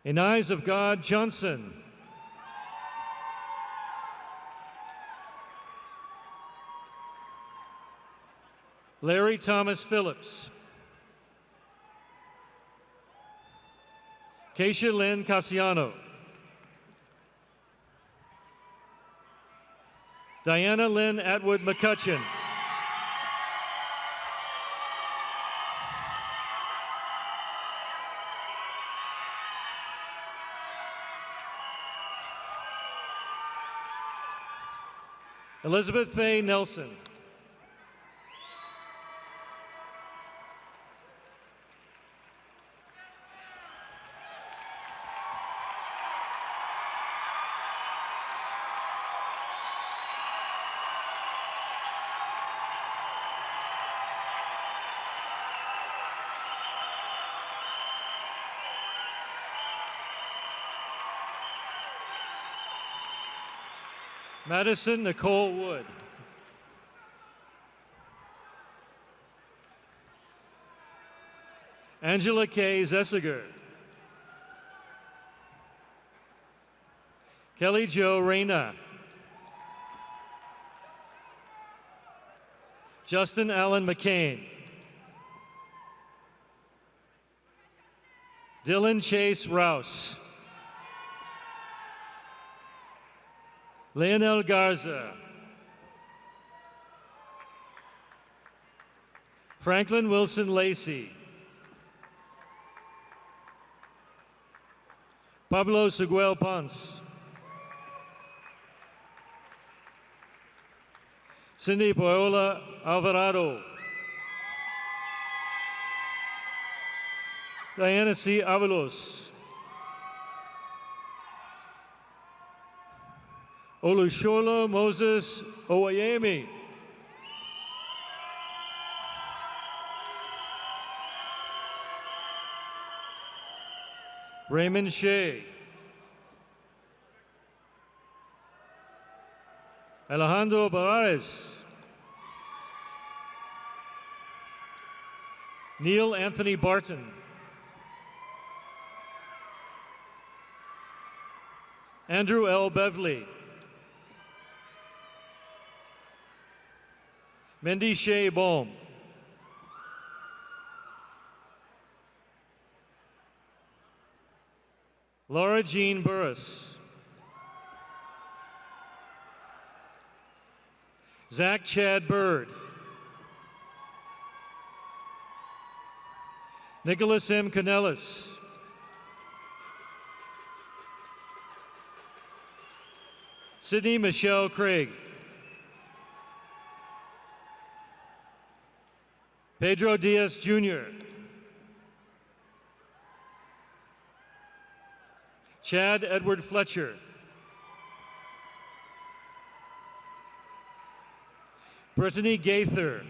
In Eyes of God Johnson. Larry Thomas Phillips. Keisha Lynn Cassiano. Diana Lynn Atwood McCutcheon. Elizabeth Faye Nelson. Madison Nicole Wood. Angela K. Zessiger. Kelly Jo Reyna. Justin Allen McCain. Dylan Chase Rouse. Leonel Garza. Franklin Wilson Lacey. Pablo Seguel Ponce. Cindy Paola Alvarado. Diana C. Avalos. Olushola Moses Owayemi. Raymond Shea. Alejandro Barrares. Neil Anthony Barton. Andrew L. Beverly. Mindy Shea Baum. Laura Jean Burris. Zach Chad Bird. Nicholas M. Canellis. Sydney Michelle Craig. Pedro Diaz Jr. Chad Edward Fletcher. Brittany Gaither.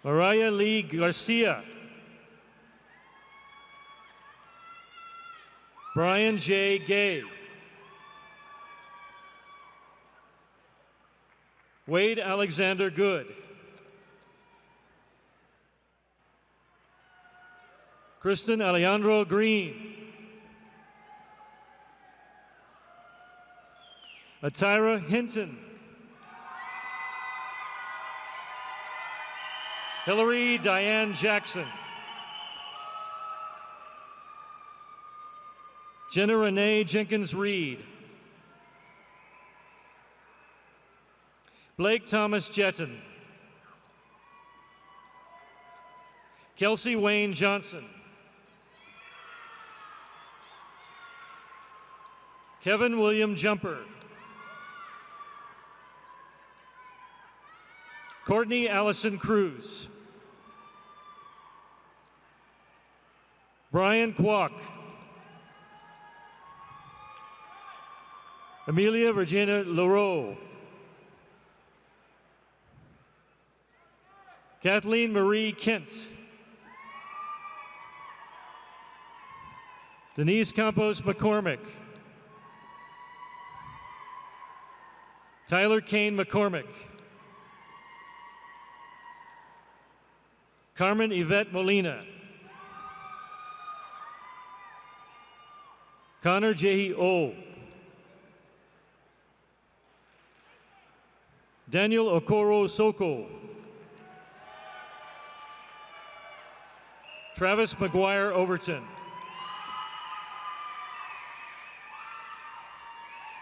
Mariah Lee Garcia. Brian J. Gay. Wade Alexander Good. Kristen Alejandro Green. Atira Hinton. Hillary Diane Jackson. Jenna Renee Jenkins Reed. Blake Thomas Jetton. Kelsey Wayne Johnson. Kevin William Jumper. Courtney Allison Cruz. Brian Kwok. Amelia Virginia Leroux. Kathleen Marie Kent. Denise Campos McCormick. Tyler Kane McCormick. Carmen Yvette Molina. Connor Jehi O. Daniel Okoro Soko. Travis McGuire Overton.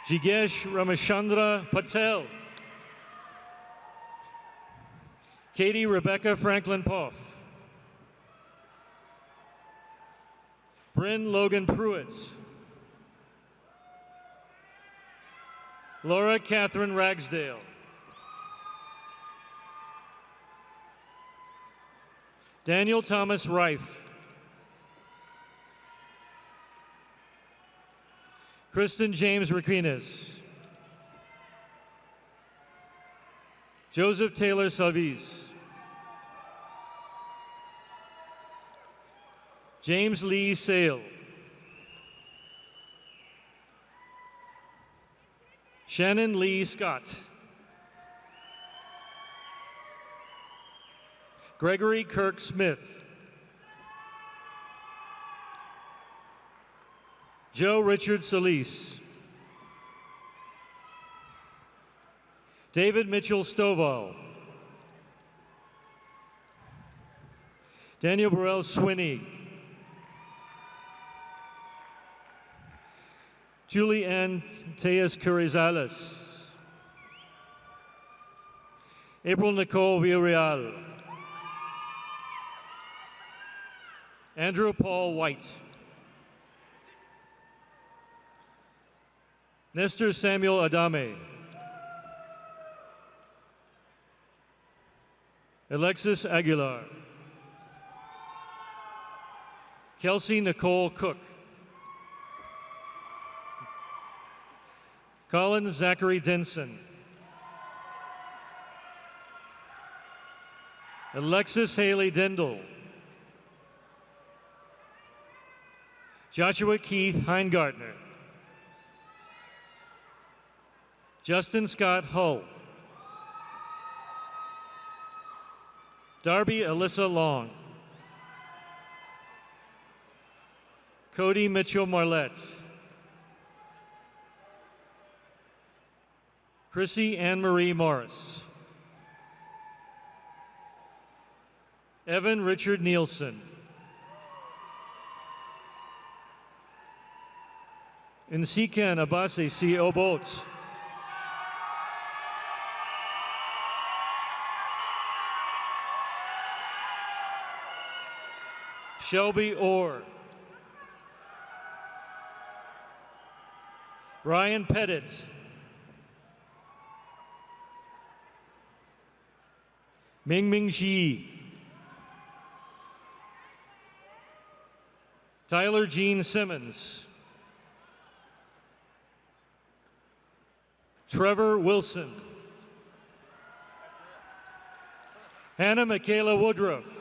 Jigesh Ramachandra Patel. Katie Rebecca Franklin Poff. Bryn Logan Pruitt. Laura Catherine Ragsdale. Daniel Thomas Reif. Kristen James Requines. Joseph Taylor Salvis. James Lee Sale. Shannon Lee Scott. Gregory Kirk Smith. Joe Richard Solis. David Mitchell Stovall. Daniel Burrell Swinney. Julie Ann Tejas Curizales. April Nicole Villarreal. Andrew Paul White. Nestor Samuel Adame. Alexis Aguilar. Kelsey Nicole Cook. Colin Zachary Denson. Alexis Haley Dendel. Joshua Keith Heingartner. Justin Scott Hull. Darby Alyssa Long. Cody Mitchell Marlette. Chrissy Ann Marie Morris. Evan Richard Nielsen. Nsikan Abase C. Obot. Shelby Orr. Ryan Pettit. Mingming Shi. Tyler Jean Simmons. Trevor Wilson. Hannah Michaela Woodruff.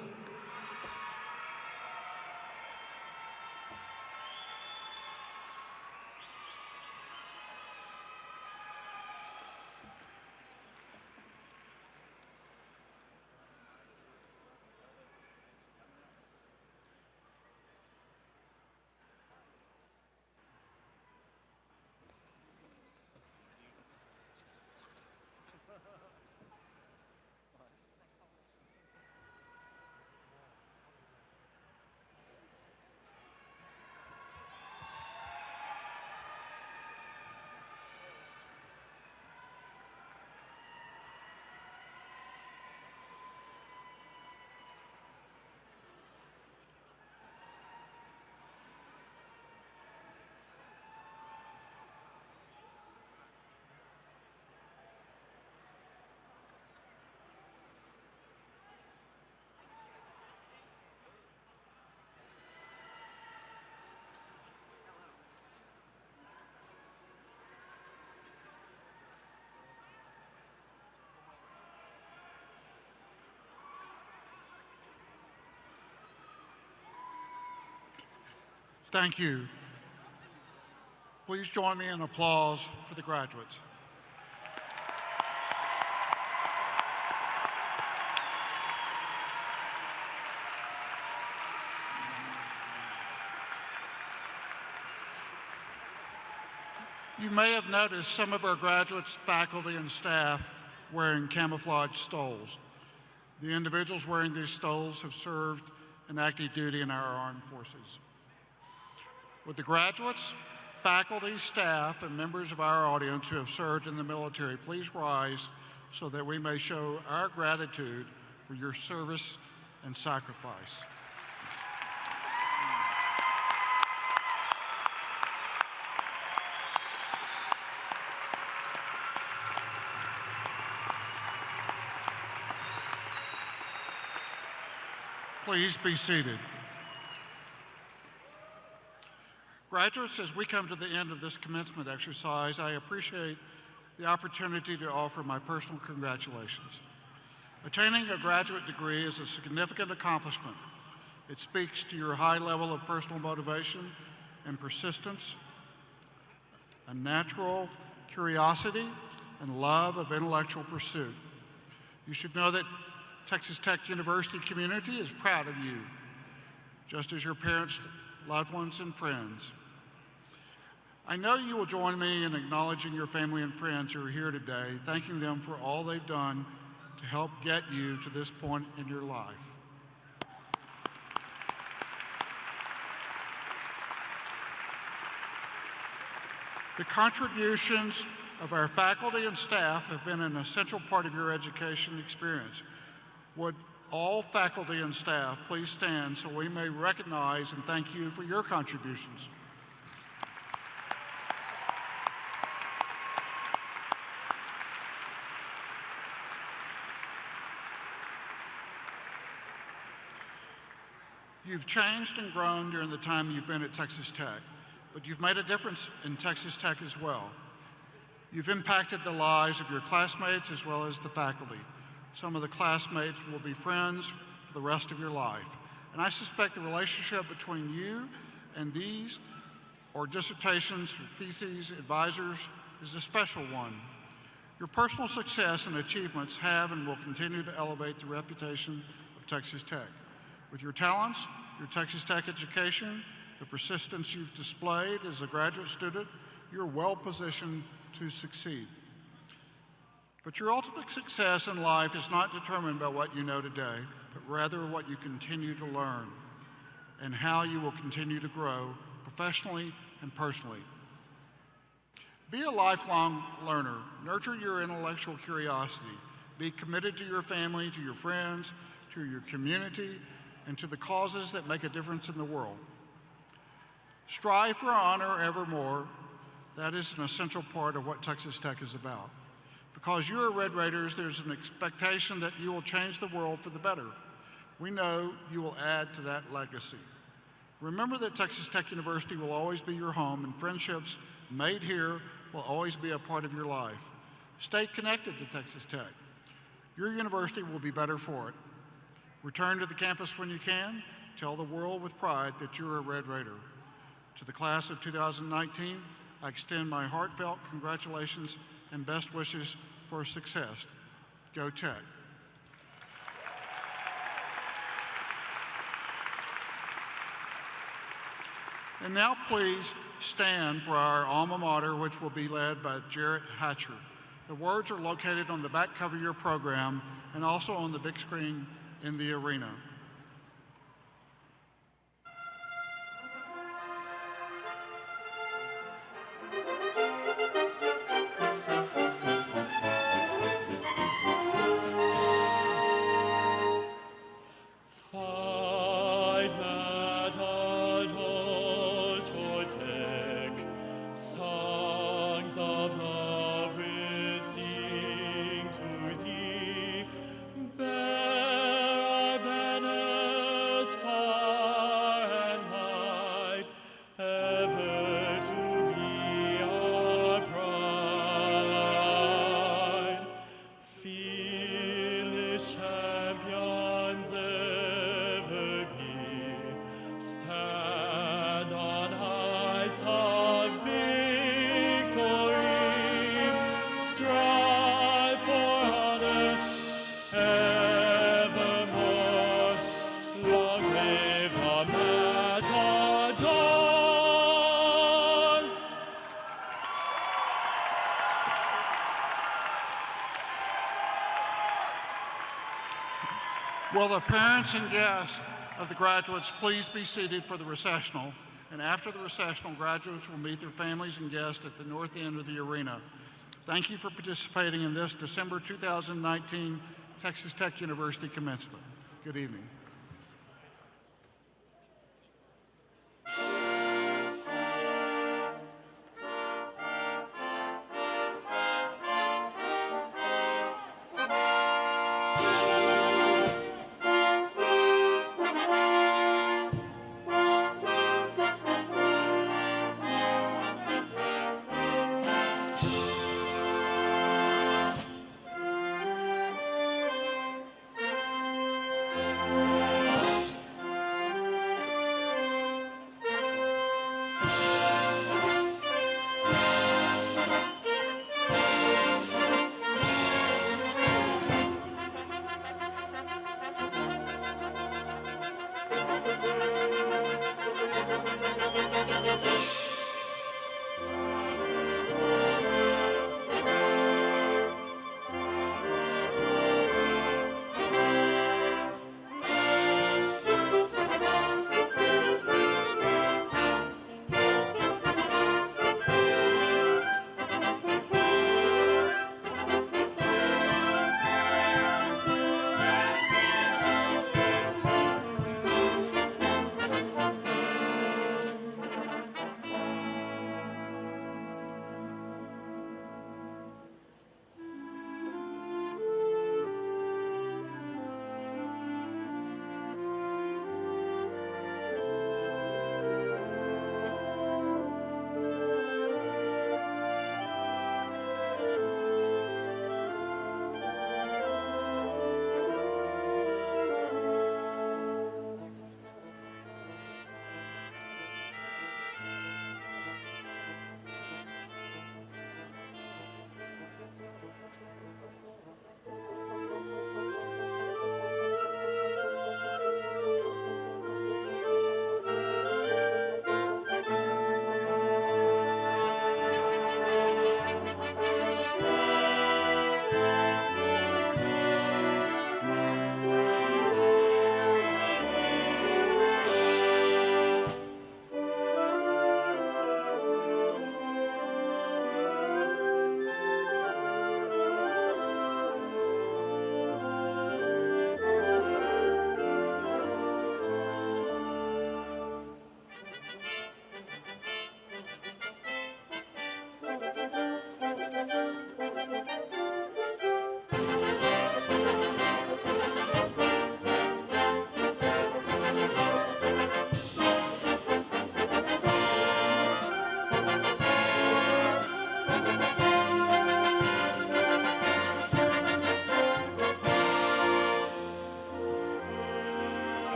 Thank you. Please join me in applause for the graduates. You may have noticed some of our graduates, faculty, and staff wearing camouflage stoles. The individuals wearing these stoles have served in active duty in our armed forces. With the graduates, faculty, staff, and members of our audience who have served in the military, please rise so that we may show our gratitude for your service and sacrifice. Please be seated. Graduates, as we come to the end of this commencement exercise, I appreciate the opportunity to offer my personal congratulations. Attaining a graduate degree is a significant accomplishment. It speaks to your high level of personal motivation and persistence, a natural curiosity, and love of intellectual pursuit. You should know that Texas Tech University community is proud of you, just as your parents, loved ones, and friends. I know you will join me in acknowledging your family and friends who are here today, thanking them for all they've done to help get you to this point in your life. The contributions of our faculty and staff have been an essential part of your education experience. Would all faculty and staff please stand so we may recognize and thank you for your contributions. You've changed and grown during the time you've been at Texas Tech, but you've made a difference in Texas Tech as well. You've impacted the lives of your classmates as well as the faculty. Some of the classmates will be friends for the rest of your life. And I suspect the relationship between you and these, or dissertations, theses, advisors, is a special one. Your personal success and achievements have and will continue to elevate the reputation of Texas Tech. With your talents, your Texas Tech education, the persistence you've displayed as a graduate student, you're well positioned to succeed. But your ultimate success in life is not determined by what you know today, but rather what you continue to learn and how you will continue to grow professionally and personally. Be a lifelong learner. Nurture your intellectual curiosity. Be committed to your family, to your friends, to your community, and to the causes that make a difference in the world. Strive for honor evermore. That is an essential part of what Texas Tech is about. Because you are Red Raiders, there's an expectation that you will change the world for the better. We know you will add to that legacy. Remember that Texas Tech University will always be your home, and friendships made here will always be a part of your life. Stay connected to Texas Tech. Your university will be better for it. Return to the campus when you can. Tell the world with pride that you're a Red Raider. To the class of 2019, I extend my heartfelt congratulations and best wishes for success. Go Tech. And now please stand for our alma mater, which will be led by Jarrett Hatcher. The words are located on the back cover of your program and also on the big screen in the arena. Will the parents and guests of the graduates please be seated for the recessional? And after the recessional, graduates will meet their families and guests at the north end of the arena. Thank you for participating in this December 2019 Texas Tech University commencement. Good evening.